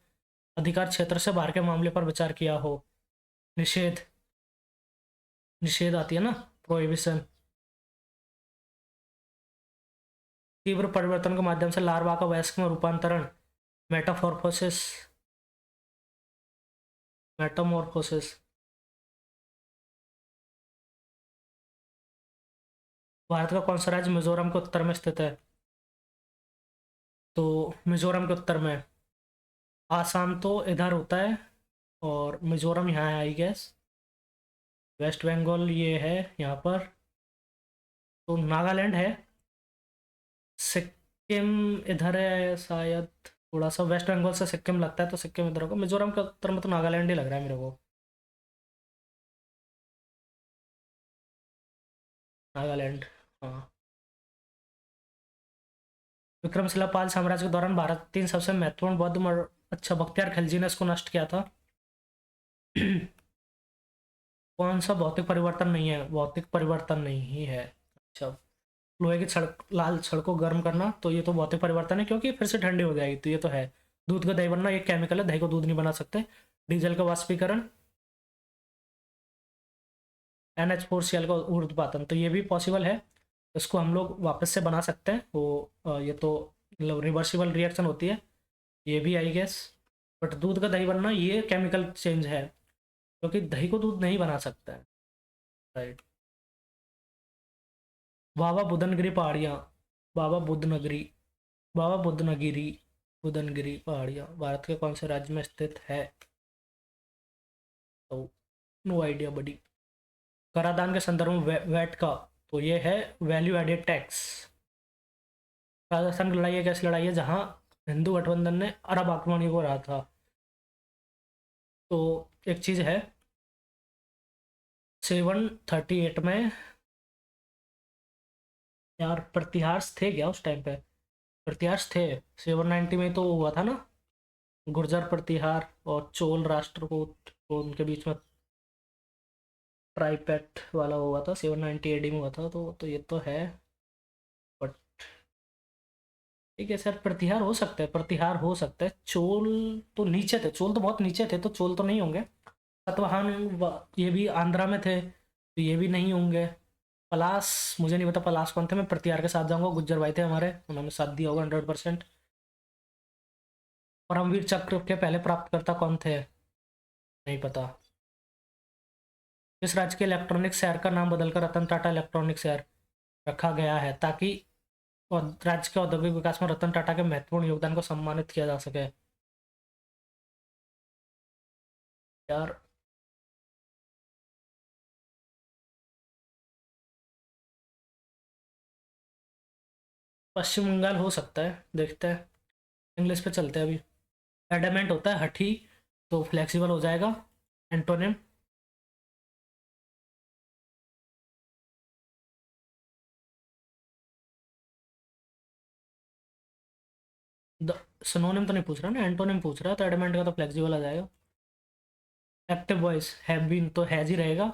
अधिकार क्षेत्र से बाहर के मामले पर विचार किया हो? निषेध, निषेध आती है ना, प्रोहिबिशन। तीव्र परिवर्तन के माध्यम से लार्वा का वयस्क में रूपांतरण, मेटामॉर्फोसिस, मेटामॉर्फोसिस। भारत का कौन सा राज्य मिजोरम के उत्तर में स्थित है? तो मिजोरम के उत्तर में, आसाम तो इधर होता है और मिजोरम यहाँ है आई गेस। वेस्ट बंगाल ये है यहाँ पर, तो नागालैंड है। सिक्किम इधर है शायद, थोड़ा सा वेस्ट बंगाल से सिक्किम लगता है, तो सिक्किम इधर होगा। मिजोरम के उत्तर में तो नागालैंड ही लग रहा है मेरे को, नागालैंड। हाँ। विक्रमशिला पाल साम्राज्य के दौरान भारत तीन सबसे महत्वपूर्ण अच्छा, बख्तियार खिलजी ने इसको नष्ट किया था। कौन सा भौतिक परिवर्तन नहीं है? भौतिक परिवर्तन नहीं ही है। अच्छा, लोहे की सड़क, लाल सड़कों को गर्म करना, तो ये तो भौतिक परिवर्तन है, क्योंकि फिर से ठंडी हो जाएगी, तो ये तो है। दूध का दही बनना एक केमिकल है, दही को दूध नहीं बना सकते। डीजल का वाष्पीकरण, NH4Cl का ऊर्ध्वपातन, तो ये भी पॉसिबल है। इसको हम लोग वापस से बना सकते हैं वो, ये तो मतलब रिवर्सिबल रिएक्शन होती है, ये भी आई गेस। बट दूध का दही बनना ये केमिकल चेंज है, क्योंकि दही को दूध नहीं बना सकता है। राइट। बाबा बुदनगिरी पहाड़ियाँ, बाबा बुदनगिरी, बाबा बुदनगिरी, बुदनगिरी पहाड़ियाँ भारत के कौन से राज्य में स्थित है? तो नो आइडिया बडी। कराधान के संदर्भ में वैट का, तो ये है वैल्यू एडेड टैक्स। राजस्थान की लड़ाई एक ऐसी लड़ाई है जहाँ हिंदू गठबंधन ने अरब आक्रमणियों को हराया था। तो एक चीज़ है, 738 में, यार प्रतिहार्स थे क्या उस टाइम पे? प्रतिहार्स थे। 790 में तो हुआ था ना, गुर्जर प्रतिहार और चोल राष्ट्रकूट को उनके बीच में ट्राइपेट वाला हुआ था, 790 AD में हुआ था, तो ये तो है। बट ठीक है सर, प्रतिहार हो सकता है, प्रतिहार हो सकता है। चोल तो नीचे थे, चोल तो बहुत नीचे थे, तो चोल तो नहीं होंगे। सतवाहन ये भी आंध्रा में थे, तो ये भी नहीं होंगे। पलास, मुझे नहीं पता पलास कौन थे, मैं प्रतिहार के साथ जाऊंगा, गुज्जर भाई थे हमारे, उन्होंने साथ दिया होगा 100%। परमवीर चक्र के पहले प्राप्तकर्ता कौन थे, नहीं पता। इस राज्य के इलेक्ट्रॉनिक शहर का नाम बदलकर रतन टाटा इलेक्ट्रॉनिक शहर रखा गया है, ताकि राज्य के औद्योगिक विकास में रतन टाटा के महत्वपूर्ण योगदान को सम्मानित किया जा सके। यार, पश्चिम बंगाल हो सकता है, देखते हैं। इंग्लिश पे चलते हैं अभी। एडमेंट होता है हठी, तो फ्लेक्सिबल हो जाएगा। एंटोनिम, सिनोनिम तो नहीं पूछ रहा ना, एंटोनिम पूछ रहा है, तो एडमेंट का तो फ्लेक्सिबल आ जाएगा। एक्टिव वॉइस हैव बीन तो हैज ही रहेगा,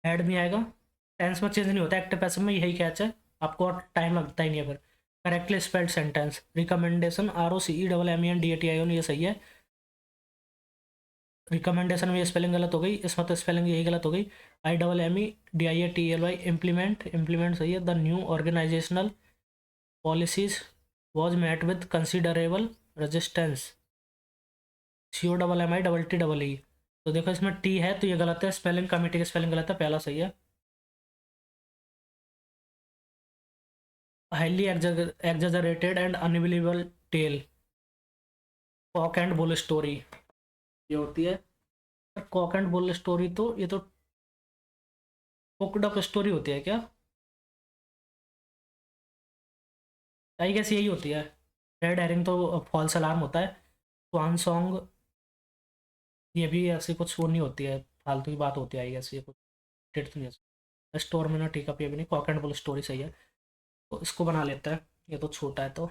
हैड नहीं आएगा। टेंस में चेंज नहीं होता एक्टिव पैसिव में, यही कैच है, आपको और टाइम लगता ही नहीं है फिर। Correctly spelled sentence, recommendation ROCEMMENDATION, ये सही है। रिकमेंडेशन में ये स्पेलिंग गलत हो गई, इसमें तो स्पेलिंग यही गलत हो गई। IMMEDIATLY, इम्प्लीमेंट, इम्प्लीमेंट सही है। The new organisational policies was met with considerable resistance, COMMITTEE। तो देखो इसमें टी है तो ये गलत है, स्पेलिंग कमिटी की स्पेलिंग गलत है, पहला सही है। Highly exaggerated and unbelievable tale, cock and bull story ये होती है। कॉक एंड बुल स्टोरी तो ये तो कुकड अप स्टोरी होती है क्या, आई गेस यही होती है। रेड हेरिंग तो फॉल्स अलार्म होता है। स्वान सॉन्ग ये भी ऐसी कुछ वो नहीं होती है, फालतू की बात होती है आई गेस, ये कुछ डेट तो नहीं है। स्टोर में ना ठीक है, ये भी नहीं, कॉक एंड बुल स्टोरी सही है, तो इसको बना लेता है, ये तो छोटा है तो।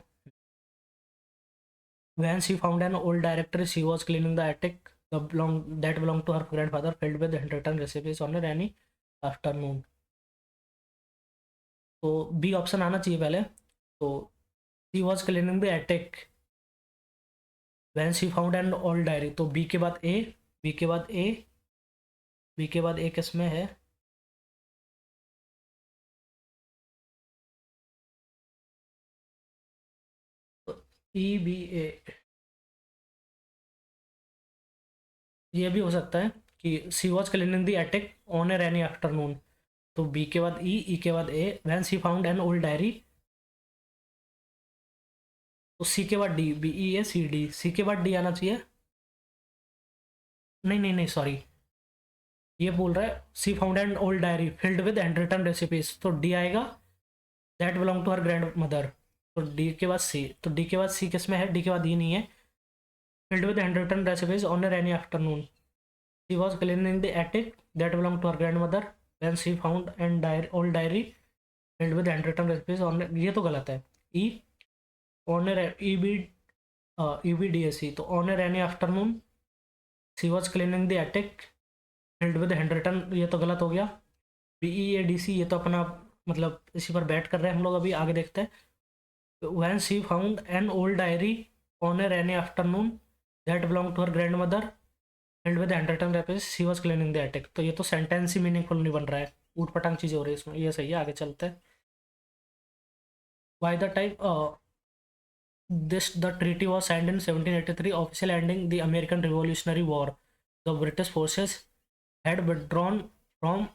When she found an old directory, she was cleaning the attic that belonged to her grandfather, filled with handwritten recipes on a rainy afternoon. तो बी ऑप्शन आना चाहिए पहले। तो she was cleaning the attic when she found an old diary, तो B के बाद ए, B के बाद ए, बी के बाद ए किसमें है, तो EBA, ये भी हो सकता है कि she was cleaning the attic on a rainy afternoon, तो बी के बाद ई के बाद A, when she found an old diary, तो सी के बाद डी, BEACD, सी के बाद डी आना चाहिए। नहीं नहीं नहीं, सॉरी, ये बोल रहा है she found an old diary filled with hand written recipes, तो डी आएगा। That belong to her grand mother, तो डी के बाद सी, तो डी के बाद सी किस में है, डी के बाद ये नहीं है। Filled with hand written recipes on a rainy afternoon, she was cleaning the attic that belong to her grand mother when she found an old diary filled with hand written recipes on, ये तो गलत है। E on a EBDAC, तो on a rainy afternoon she was cleaning the attic filled with hand written, ये तो गलत हो गया। BEADC ये तो अपना मतलब इसी पर बैट कर रहे हैं हम लोग, अभी आगे देखते हैं। When she found an old diary on a rainy afternoon that belong to her grand mother filled with hand written recipes, she was cleaning the attic, तो ये तो सेंटेंस ही मीनिंगफुल नहीं बन रहा है, ऊट पटांग चीज़ें हो रही है इसमें, ये सही है, आगे चलते हैं। By the type the treaty was signed in 1783, officially ending the American Revolutionary War. The British forces had withdrawn from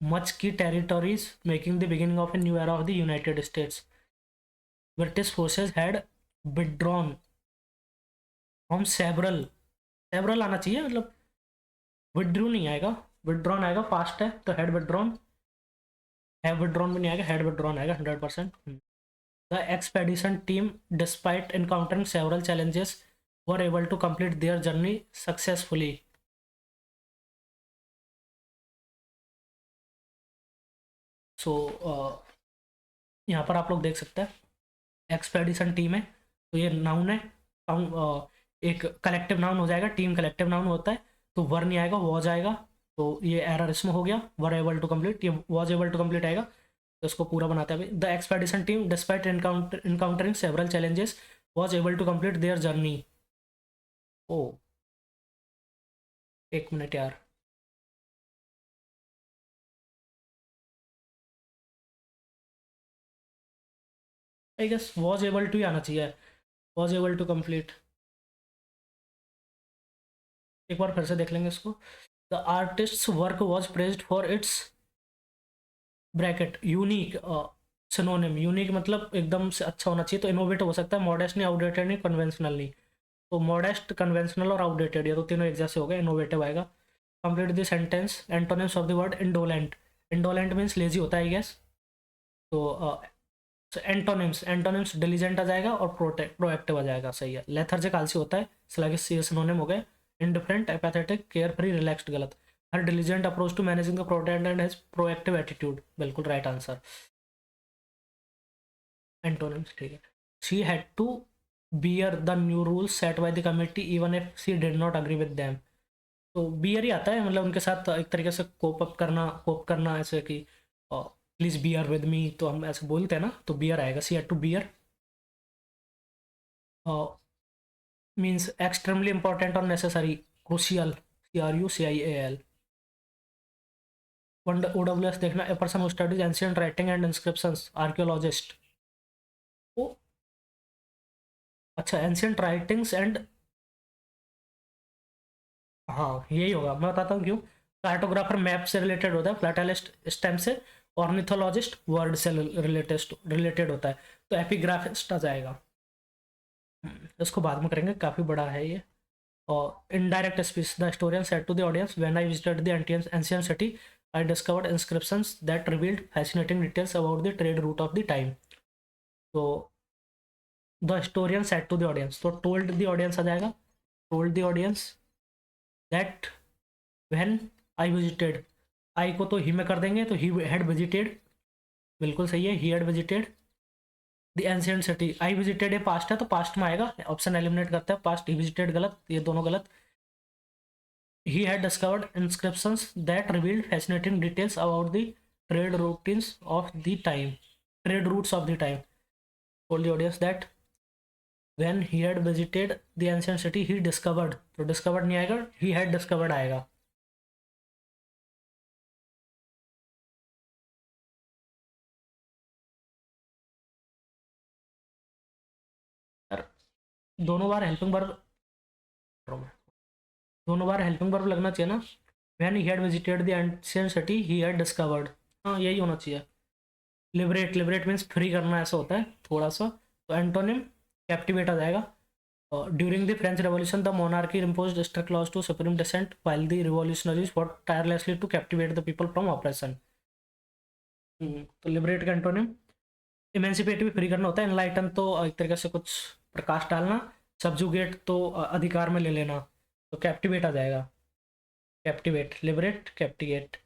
much key territories, making the beginning of a new era of the United States. British forces had withdrawn from several आना चाहिए, मतलब withdrew नहीं आएगा, withdrawn आएगा, fast है तो had withdrawn, have withdrawn भी नहीं आएगा, had withdrawn आएगा 100%। The expedition team, despite encountering several challenges, were able to complete their journey successfully. So, यहाँ पर आप लोग देख सकते हैं एक्सपेडिशन टीम है, तो ये नाउन है, एक कलेक्टिव नाउन हो जाएगा, टीम कलेक्टिव नाउन होता है, तो वर नहीं आएगा, वॉज आएगा, तो ये एरर इसमें हो गया, वर एबल टू कंप्लीट, ये वॉज एबल टू कंप्लीट आएगा, तो इसको पूरा बनाते हैं अभी। The expedition team despite encountering several challenges was able to complete their journey. ओ, एक मिनट यार, I guess was able to ही आना चाहिए, वॉज एबल टू कंप्लीट। एक बार फिर से देख लेंगे इसको। The artist work was praised for its bracket unique synonym, unique मतलब एकदम से अच्छा होना चाहिए, तो इनोवेटिव हो सकता है, मॉडेस्ट नहीं, आउटडेटेड नहीं, कन्वेंशनल नहीं। तो मॉडेस्ट, कन्वेंशनल और आउटडेटेड, ये तो तीनों एक जैसे हो गए, इनोवेटिव आएगा। Complete the sentence, antonyms of the word indolent. Indolent means lazy होता है आई गेस। तो एंटोनिम्स, एंटोनिम्स डिलीजेंट आ जाएगा और प्रोएक्टिव आ जाएगा, सही है। लेथर्जिक आलसी होता है, स्लगिश ये सिनोनिम हो गए। Indifferent, apathetic, carefree, relaxed गलत। Her diligent approach to managing the protect and has proactive attitude, बिल्कुल राइट आंसर। एंटोनिम्स ठीक है। She had to bear the new rules set by the committee even if she did not agree with them. तो bear ही आता है, मतलब उनके साथ एक तरीके से कोप करना ऐसे कि प्लीज बियर विद मी, तो हम ऐसे बोलते हैं ना, तो बियर आएगा। She had to bear means extremely important और नेसेसरी, क्रूशियल, CRUCIAL। OWS देखना, a person who studies ancient writing and inscriptions, archaeologist. ओ अच्छा, एंशियंट राइटिंग्स एंड, हाँ यही होगा, मैं बताता हूँ क्यों। कार्टोग्राफर मैप से रिलेटेड होता है, प्लेटेलिस्ट स्टेम से, ऑर्निथोलॉजिस्ट वर्ड से रिलेटेड रिलेटेड होता है, तो एपिग्राफिस्ट आ जाएगा। इसको बाद में करेंगे, काफ़ी बड़ा है ये। और indirect speech, the historian said to the audience, when I visited the ancient city I discovered inscriptions that revealed fascinating details about the trade route of the time. तो the historian said to the audience, तो told the audience आ जाएगा। Told the audience that when I visited, I को तो ही में कर देंगे, तो ही हैड विजिटेड, बिल्कुल सही है, he had visited the ancient city. I visited ये पास्ट है, तो पास्ट में आएगा, ऑप्शन एलिमिनेट करते हैं, पास्ट ही विजिटेड गलत, ये दोनों गलत। He had discovered inscriptions that revealed fascinating details about the trade routines of the time. Trade routes of the time. Told the audience that when he had visited the ancient city, he discovered. तो discovered नहीं आएगा, he had discovered आएगा। यार दोनों बार helping verb, दोनों बार helping verb लगना चाहिए ना। When he had visited the ancient city, he had discovered, हाँ यही होना चाहिए। लिबरेट, लिबरेट मीन्स फ्री करना, ऐसा होता है थोड़ा सा। तो एंटोनिम कैप्टिवेट आ जाएगा। During the French Revolution, the monarchy imposed strict laws to supreme descent, while the revolutionaries fought tirelessly to captivate the people from oppression. तो लिबरेट का एंटोनिम, इमेंसिपेट भी फ्री करना होता है, एनलाइटन तो एक तरीके से कुछ प्रकाश डालना, सब्जुगेट तो अधिकार में ले लेना, तो कैप्टिवेट आ जाएगा। कैप्टिवेट, लिबरेट, कैप्टिवेट,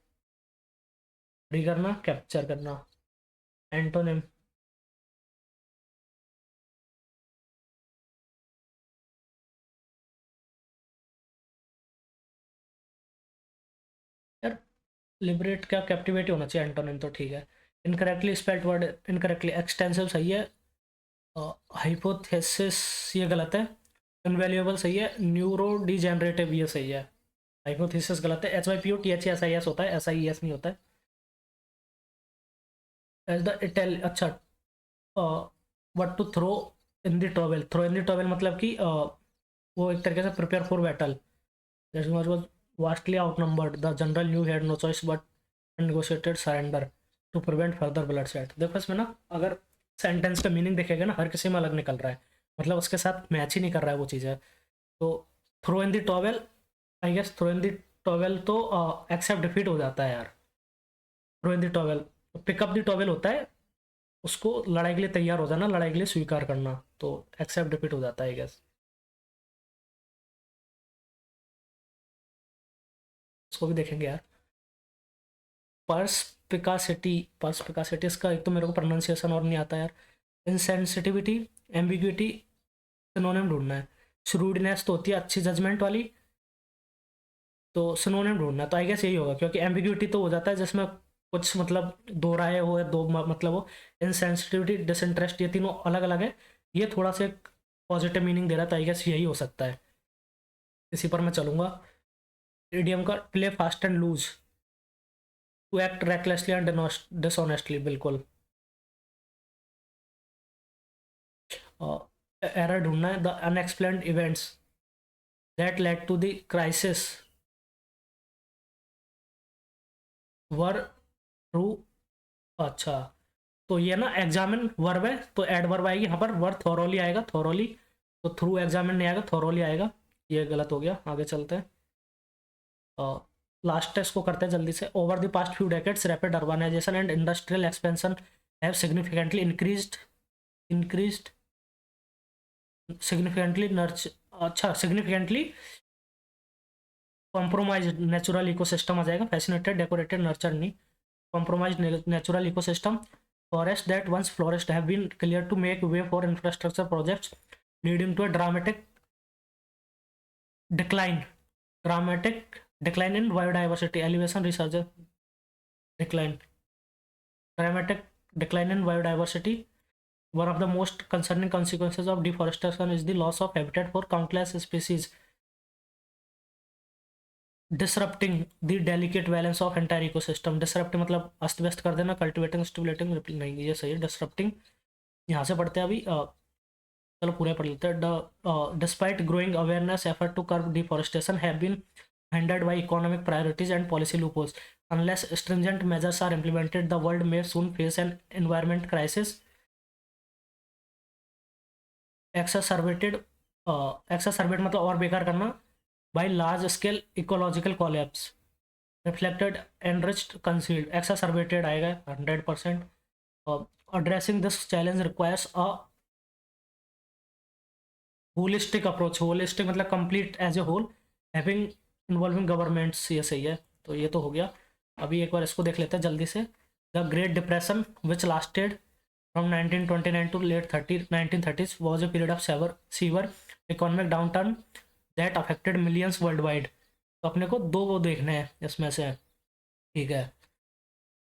फ्री करना, कैप्चर करना। एंटोनिम, यार लिबरेट क्या, कैप्टिवेट होना चाहिए एंटोनिम, तो ठीक है। Incorrectly spelled word, incorrectly, extensive सही है, हाइपोथेसिस ये गलत है, इनवैल्यूएबल सही है, न्यूरो डिजेनरेटिव ये सही है। हाइपोथेसिस गलत है, HYPOTHESIS होता है, SIES नहीं होता है। एज द इटल, अच्छा, what to throw in the towel, throw in the towel मतलब कि वो एक तरीके से prepare for battle, was vastly outnumbered, the general knew had no choice but negotiated surrender to prevent further bloodshed. देखो इसमें ना, अगर सेंटेंस का मीनिंग देखेगा ना, हर किसी में अलग निकल रहा है, मतलब उसके साथ मैच ही नहीं कर रहा है वो चीज़ है। तो throw in the towel, I guess throw in the towel तो एक्सेप्ट डिफीट हो जाता है यार। Throw in the towel, pick up the towel होता है, उसको लड़ाई के लिए तैयार हो जाना, लड़ाई के लिए स्वीकार करना, तो एक्सेप्ट डिफीट हो जाता है आई गेस। उसको भी देखेंगे यार। पर्सपिकासिटी, पर्सपिकासिटी इसका एक तो मेरे को प्रोनाउंसिएशन और नहीं आता यार। इनसेंसिटिविटी, एम्बिग्विटी, सिनोनिम ढूंढना है। श्रूडनेस तो होती है अच्छी जजमेंट वाली, तो सिनोनिम ढूंढना है, तो आई गेस यही होगा, क्योंकि एम्बिग्विटी तो हो जाता है जिसमें कुछ मतलब दो राय हो या दो मतलब हो। इनसेंसिटिविटी, डिसइंटरेस्ट, ये तीनों अलग अलग है, ये थोड़ा सा पॉजिटिव मीनिंग दे रहा है, तो आई गेस यही हो सकता है, इसी पर मैं चलूंगा। इडियम का play fast and loose, to act recklessly and dishonestly, बिल्कुल। एरर ढूंढना है, the unexplained events that led to the crisis were true. अच्छा, तो ये ना एग्जामिन वर्ब है, तो एडवर्ब आएगी यहाँ पर, वर्ब थोरोली आएगा, थोरोली। तो थ्रू एग्जामिन नहीं आएगा, थोरोली आएगा। ये गलत हो गया, आगे चलते हैं। लास्ट टेस्ट को करते हैं जल्दी से। Over the past few decades rapid urbanisation and industrial expansion have significantly increased significantly nurture अच्छा सिग्निफिकेंटली कॉम्प्रोमाइज नेचुरल इकोसिस्टम आ जाएगा, फैसिनेटेड डेकोरेटेड नर्चर नहीं, compromise natural ecosystem. Forests that once flourished have been cleared to make way for infrastructure projects, leading to a decline dramatic decline in biodiversity, elevation resurgence, decline dramatic decline in biodiversity. One of the most concerning consequences of deforestation is the loss of habitat for countless species, disrupting the delicate balance of entire ecosystem. Disrupt मतलब अस्त व्यस्त कर देना, cultivating, stimulating, नहीं ये सही है, disrupting। यहाँ से पढ़ते हैं अभी, चलो पूरे पढ़ लेते हैं। Despite growing awareness, effort to curb deforestation have been hindered by economic priorities and policy loopholes. Unless stringent measures are implemented, the world may soon face an environment crisis exacerbated मतलब और बेकार करना, by large scale ecological collapse reflected, enriched, concealed। exacerbated आएगा 100%। addressing this challenge requires a holistic approach, holistic मतलब complete as a whole, having involving governments, ये सही है। तो ये तो हो गया। अभी एक बार इसको देख लेते हैं जल्दी से। The great depression which lasted from 1929 to late 1930s was a period of severe economic downturn that affected millions worldwide. तो अपने को दो वो देखने हैं इसमें से, ठीक है।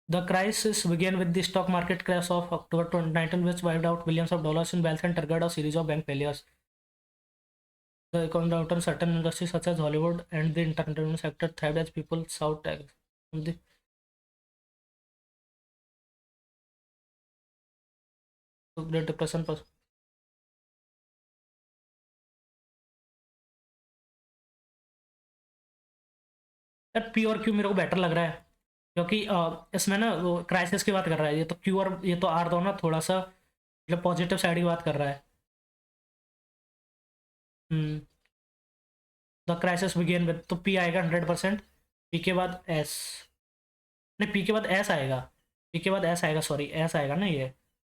The crisis began with the stock market crash of October 2019 which wiped out billions of dollars in wealth and triggered a series of bank failures. The economic downturn, certain industries such as Hollywood and the entertainment sector thrived as people sought tax from the Great Depression पर। यार P और Q मेरे को better लग रहा है, क्योंकि इसमें ना वो क्राइसिस की बात कर रहा है, ये तो क्यू और ये तो आर दो ना थोड़ा सा मतलब पॉजिटिव साइड की बात कर रहा है। हम्म। द क्राइसिस बिगेन विद, तो पी आएगा 100%। पी के बाद एस, नहीं पी के बाद एस आएगा, पी के बाद एस आएगा, सॉरी एस आएगा ना, ये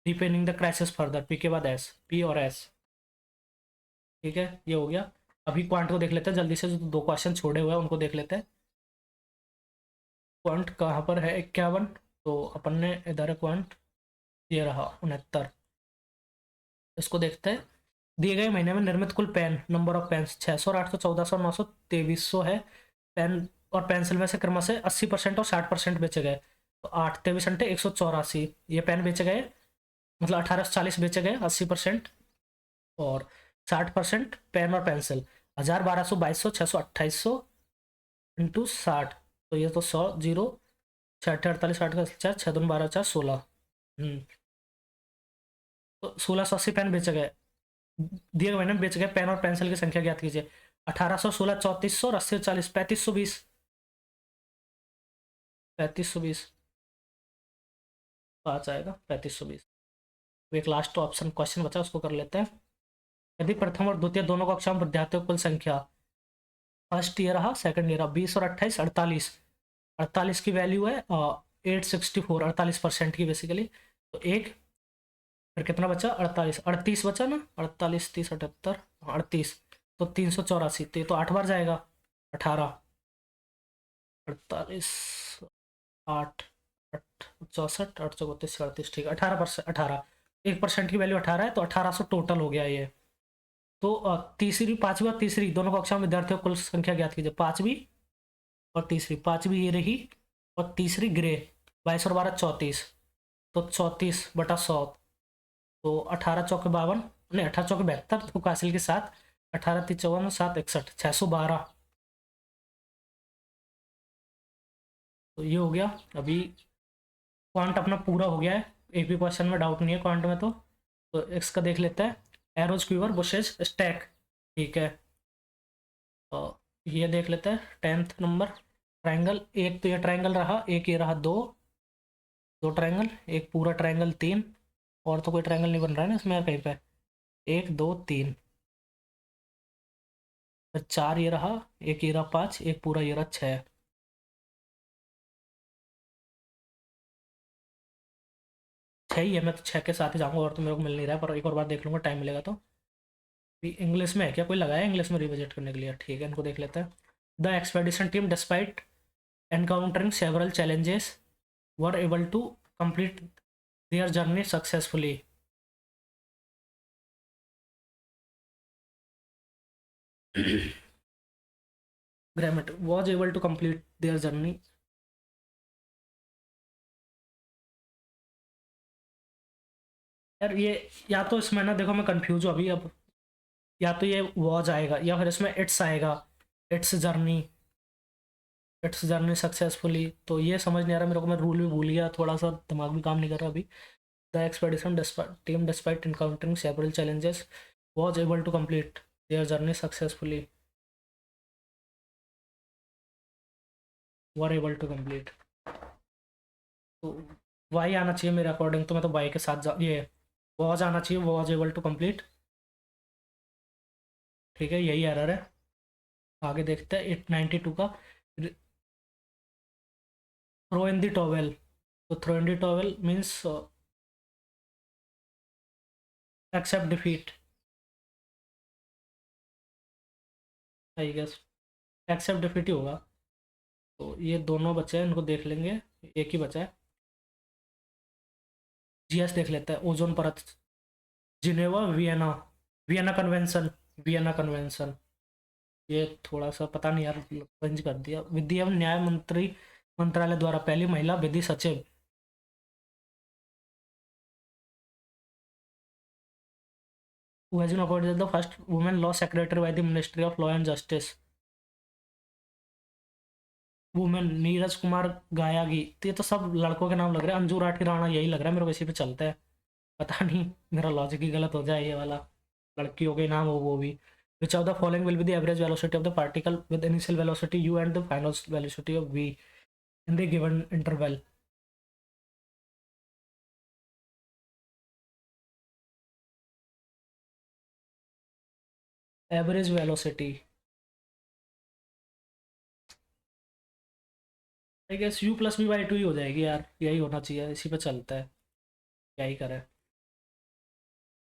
डीपेनिंग द क्राइसिस फर्दर, पी के बाद एस, पी और एस, ठीक है। ये हो गया। अभी क्वांट को देख लेते हैं जल्दी से, जो दो क्वेश्चन छोड़े हुए हैं उनको देख लेते हैं। क्वांट कहाँ पर है, 51, तो अपन ने इधर है क्वांट, ये रहा 69। इसको देखते हैं। दिए गए महीने में निर्मित कुल पेन नंबर ऑफ पेन 600, 800, 1400, 900, 2300 है। पेन और पेंसिल में से क्रम से 80% और 60% बेचे गए। तो 8 23 184 ये पेन बेचे गए, मतलब 1840 बेचे गए 80%, और 60% पेन और पेंसिल 1000, 1200, 2200, 600, 2800 इंटू 60, तो ये तो 100 जीरो, 6 48 60 का 4, 6 2 12 4 16। तो 1680 पेन बेचे गए, दिए गए महीने में बेचे गए पेन और पेंसिल की संख्या ज्ञात कीजिए। 1816 3400 और 80 40 3520, 3520 पाँच आएगा 3520। एक लास्ट ऑप्शन क्वेश्चन बचा, उसको कर लेते हैं। यदि प्रथम और द्वितीय दोनों कक्षा में विद्यार्थियों की कुल संख्या, फर्स्ट ईयर रहा, सेकंड ईयर रहा, 20 और 28 48, 48 की वैल्यू है 864, 48% की बेसिकली। तो एक, फिर कितना बचा 48, 38 बचा ना, 48 30 78 38, तो 384, तो 8 बार जाएगा, 18 48 8 64 8 34 38, ठीक है 18%, 18 1% की वैल्यू 18 है, तो 1800 टोटल हो गया ये। तो तीसरी, पांचवी और तीसरी दोनों कक्षा में विद्यार्थियों की कुल संख्या ज्ञात कीजिए। पांचवी और तीसरी, पांचवी ये रही और तीसरी ग्रे, 22 और 12 34, तो 34/100, तो 18 चौके 52, नहीं 18 चौके 72, तो कासिल के साथ 18 3 54 7 61, 612। तो ये हो गया। अभी क्वांट अपना पूरा हो गया है, एक भी क्वेश्चन में डाउट नहीं है क्वांट में। तो इसका देख लेते हैं। Arrows, क्यूबर, bushes, stack. ठीक है, और ये देख लेते हैं 10th नंबर। ट्रायंगल, एक तो ये ट्रायंगल रहा, एक ये रहा, दो दो ट्रायंगल, एक पूरा ट्रायंगल, तीन। और तो कोई ट्रायंगल नहीं बन रहा है ना इसमें कहीं पे। एक, दो, तीन, फिर चार ये रहा, एक ये रहा, पाँच, एक पूरा ये रहा, छः। छः ही है, मैं तो छः के साथ ही जाऊंगा, और तो मेरे को मिल नहीं रहा है, पर एक और बार देख लूंगा टाइम मिलेगा तो। भी इंग्लिश में है क्या, कोई लगाया इंग्लिश में रिविजिट करने के लिए? ठीक है, इनको देख लेते हैं। The expedition team despite encountering several challenges were able to complete their journey successfully. Grammar was able to complete their journey। यार ये, या तो इसमें ना देखो मैं कंफ्यूज हूँ अभी अब। या तो ये वॉज आएगा या फिर इसमें इट्स आएगा। It's journey, it's journey successfully. तो ये समझ नहीं आ रहा मेरे को, मैं रूल भी भूल गया, थोड़ा सा दिमाग भी काम नहीं कर रहा अभी। The expedition team despite encountering several challenges was able to complete their journey successfully। were able to complete, तो वाई आना चाहिए मेरे अकॉर्डिंग, तो मैं तो वाई के साथ ये वॉज आना चाहिए, वॉज एबल टू कंप्लीट। ठीक है, यही एरर है। आगे देखते हैं 892 का। Throw in the towel. तो throw in the towel means accept defeat, I guess accept defeat ही होगा। तो ये दोनों बचे हैं, इनको देख लेंगे। एक ही बचा है, जीएस देख लेते हैं। ओजोन परत, Geneva, Vienna, Vienna convention, Vienna convention. ये थोड़ा सा पता नहीं यार, पंज कर दिया। विधि एवं न्याय मंत्री मंत्रालय द्वारा पहली महिला विधि सचिव। who has been appointed as the first woman law secretary by the Ministry of Law and Justice। Women, Neeraj Kumar गायागी। तो ये तो सब लड़कों के नाम लग रहे हैं। अंजू राठी राणा, यही लग रहा है मेरे को, इसी पे चलता है। पता नहीं मेरा लॉजिक ही गलत हो जाए ये वाला। लड़कियों के नाम हो वो भी। Which of the following will be the average velocity of the particle with initial velocity u and the final velocity of v in the given interval. Average velocity, I guess u plus v by two ही हो जाएगी यार, यही होना चाहिए, इसी पे चलता है। क्या ही करें।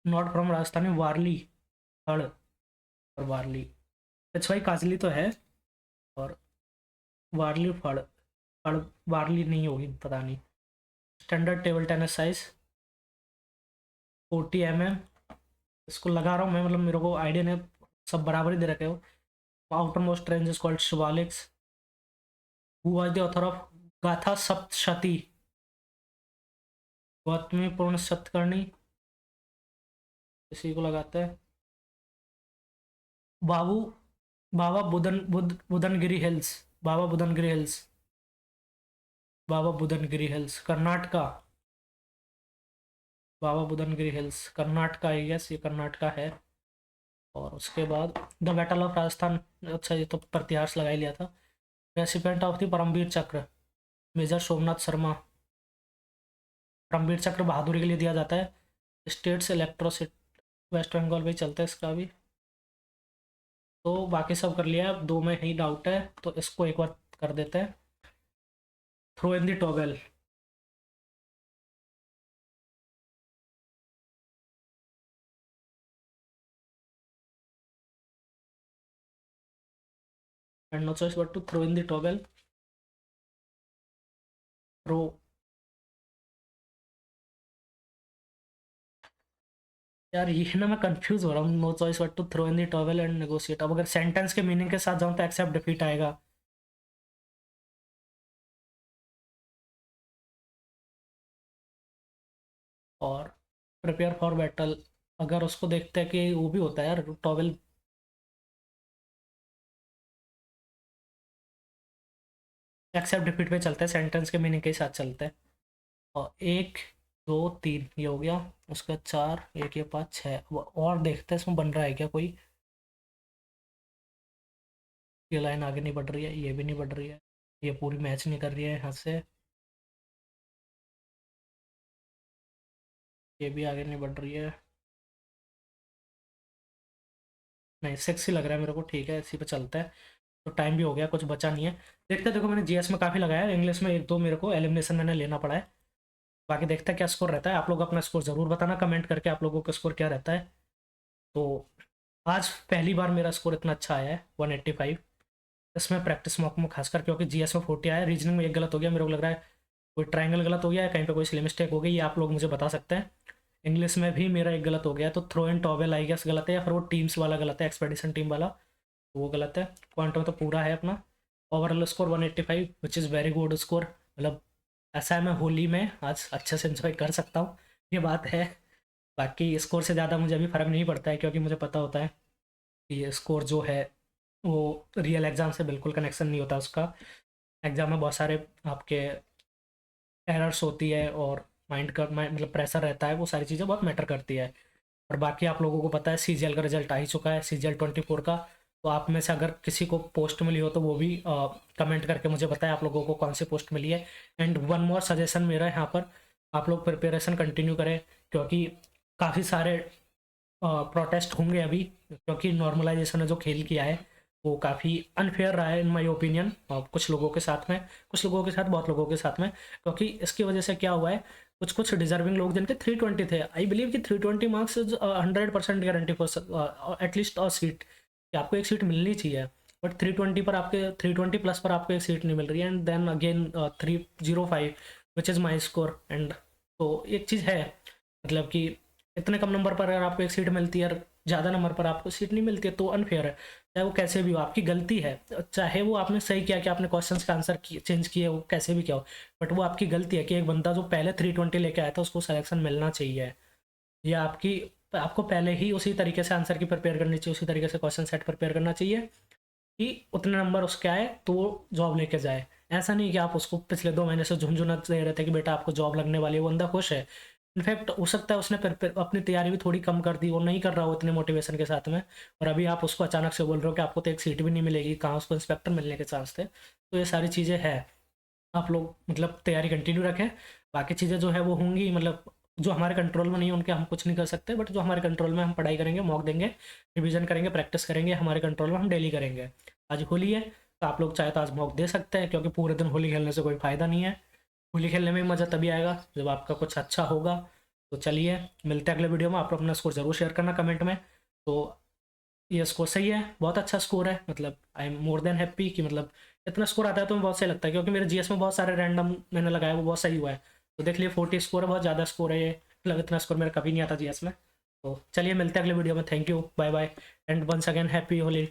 नॉट फ्रॉम राजस्थानी, वारली, हड़ और वारली। अच्छा भाई, काजली तो है। और वारली, फड़, फड़, वारली नहीं होगी, पता नहीं। Standard table tennis size 40 mm। इसको लगा रहा हूँ मैं, मतलब मेरे को आइडिया नहीं, सब बराबर ही दे रखे हो। Outer most range is called Shivaliks. Who was the author of गाथा सप्तशती। गौतमी पूर्ण सतकर्णी, इसी को लगाते हैं। बाबू, बाबा बुदनगिरी हिल्स, बाबा बुदनगिरी हिल्स, बाबा बुदनगिरी हिल्स कर्नाटका। बाबा बुदनगिरी हिल्स कर्नाटका है, यस ये कर्नाटका है। और उसके बाद द बैटल ऑफ राजस्थान। अच्छा, ये तो प्रत्याश लगा ही लिया था। रेसिपेंट ऑफ द परमवीर चक्र, मेजर सोमनाथ शर्मा। परमवीर चक्र बहादुरी के लिए दिया जाता है। स्टेट्स इलेक्ट्रोसिटी, वेस्ट बंगाल भी चलता है इसका भी। तो बाकी सब कर लिया, अब दो में ही डाउट है, तो इसको एक बार कर देते हैं। Throw in the towel. And no choice but to throw in the towel. Throw. यार ये ना मैं कंफ्यूज हो रहा हूँ, no choice but to throw in the towel and negotiate. अब अगर सेंटेंस के मीनिंग के साथ जाऊँ तो एक्सेप्ट डिफीट आएगा। और प्रिपेयर फॉर बैटल, अगर उसको देखते हैं कि वो भी होता है यार टॉवेल। एक्सेप्ट रिपीट पे चलते हैं, सेंटेंस के मीनिंग के साथ चलते हैं। और 1 2 3 ये हो गया, उसका 4, 1 ये 5 6। और देखते हैं इसमें बन रहा है क्या कोई। ये लाइन आगे नहीं बढ़ रही है, ये भी नहीं बढ़ रही है, ये पूरी मैच नहीं कर रही है यहाँ से, ये भी आगे नहीं बढ़ रही है। नहीं, सेक्सी लग रहा है मेरे को, ठीक है इसी पे चलता है। तो टाइम भी हो गया, कुछ बचा नहीं है। देखते हैं, देखो मैंने जीएस में काफ़ी लगाया है, इंग्लिश में एक दो मेरे को एलिमिनेशन मैंने लेना पड़ा है। बाकी देखते हैं क्या स्कोर रहता है। आप लोग अपना स्कोर ज़रूर बताना कमेंट करके, आप लोगों का स्कोर क्या रहता है। तो आज पहली बार मेरा स्कोर इतना अच्छा आया है 185। इसमें प्रैक्टिस मॉक में खासकर, क्योंकि जीएस में 40 आया है। रीजनिंग में एक गलत हो गया, मेरे को लग रहा है कोई ट्रायंगल गलत हो गया है, कहीं पे कोई स्लिप मिस्टेक हो गई, ये आप लोग मुझे बता सकते हैं। इंग्लिश में भी मेरा एक गलत हो गया है, तो throw and towel I guess गलत है, या फिर वो टीम्स वाला गलत है, एक्सपेडिशन टीम वाला, तो वो गलत है। क्वांटम तो पूरा है अपना। Overall score 185 which is very good score. मतलब ऐसा है, मैं होली में आज अच्छे से इंजॉय कर सकता हूँ, ये बात है। बाकी स्कोर से ज़्यादा मुझे अभी फ़र्क नहीं पड़ता है, क्योंकि मुझे पता होता है कि ये स्कोर जो है वो रियल एग्ज़ाम से बिल्कुल कनेक्शन नहीं होता उसका। एग्ज़ाम में बहुत सारे आपके एरर्स होती है, और मतलब प्रेशर रहता है, वो सारी चीज़ें बहुत मैटर करती है। और बाकी आप लोगों को पता है सीजीएल का रिजल्ट आ ही चुका है, सीजीएल 24 का। तो आप में से अगर किसी को पोस्ट मिली हो तो वो भी कमेंट करके मुझे बताएं आप लोगों को कौन सी पोस्ट मिली है। एंड वन मोर सजेशन मेरा यहाँ पर, आप लोग प्रिपरेशन कंटिन्यू करें, क्योंकि काफ़ी सारे प्रोटेस्ट होंगे अभी, क्योंकि नॉर्मलाइजेशन ने जो खेल किया है वो काफ़ी अनफेयर रहा है इन माय ओपिनियन, कुछ लोगों के साथ में, कुछ लोगों के साथ, बहुत लोगों के साथ में। क्योंकि इसकी वजह से क्या हुआ है, कुछ कुछ डिजर्विंग लोग जिनके 320 थे, आई बिलीव कि 320 marks is 100% guarantee for at least a seat, कि आपको एक सीट मिलनी चाहिए। बट 320 पर आपके 320 प्लस पर आपको एक सीट नहीं मिल रही है, and then again 305 which is my score. And तो एक चीज़ है, मतलब कि इतने कम नंबर पर अगर आपको एक सीट मिलती है और ज़्यादा नंबर पर आपको सीट नहीं मिलती है, तो अनफेयर है। चाहे वो कैसे भी हो, आपकी गलती है, चाहे वो आपने सही किया कि आपने क्वेश्चन का आंसर चेंज किए, वो कैसे भी किया हो, बट वो आपकी गलती है कि एक बंदा जो पहले 320 लेके आया था उसको सिलेक्शन मिलना चाहिए। या आपको पहले ही उसी तरीके से आंसर की प्रिपेयर करनी चाहिए, उसी तरीके से क्वेश्चन सेट प्रिपेयर करना चाहिए कि उतने नंबर उसके आए तो वो जॉब लेके जाए। ऐसा नहीं कि आप उसको पिछले 2 महीने से झुंझुना दे रहे थे कि बेटा आपको जॉब लगने वाली है, वो बंदा खुश है। इनफैक्ट हो सकता है उसने अपनी तैयारी भी थोड़ी कम कर दी, वो नहीं कर रहा हो इतने मोटिवेशन के साथ में, और अभी आप उसको अचानक से बोल रहे हो कि आपको तो एक सीट भी नहीं मिलेगी, कहाँ उसको इंस्पेक्टर मिलने के चांस थे। तो ये सारी चीज़ें हैं। आप लोग मतलब तैयारी कंटिन्यू रखें। बाकी चीज़ें जो है वो होंगी, मतलब जो हमारे कंट्रोल में नहीं है उनके हम कुछ नहीं कर सकते, बट जो हमारे कंट्रोल में, हम पढ़ाई करेंगे, मॉक देंगे, रिवीजन करेंगे, प्रैक्टिस करेंगे, हमारे कंट्रोल में हम डेली करेंगे। आज होली है, तो आप लोग चाहे तो आज मॉक दे सकते हैं, क्योंकि पूरे दिन होली खेलने से कोई फ़ायदा नहीं है। होली खेलने में मज़ा तभी आएगा जब आपका कुछ अच्छा होगा। तो चलिए मिलते हैं अगले वीडियो में। आप लोग अपना स्कोर ज़रूर शेयर करना कमेंट में। तो ये स्कोर सही है, बहुत अच्छा स्कोर है, मतलब I am more than happy कि मतलब इतना स्कोर आता है तो मुझे बहुत सही लगता है, क्योंकि मेरे जीएस में बहुत सारे रैंडम मैंने लगाया, वो बहुत सही हुआ है। तो देख लिए 40 स्कोर है, बहुत ज़्यादा स्कोर है ये, मतलब इतना स्कोर मेरा कभी नहीं आता जीएस में। तो चलिए मिलते हैं अगले वीडियो में। Thank you, bye bye, and once again happy Holi.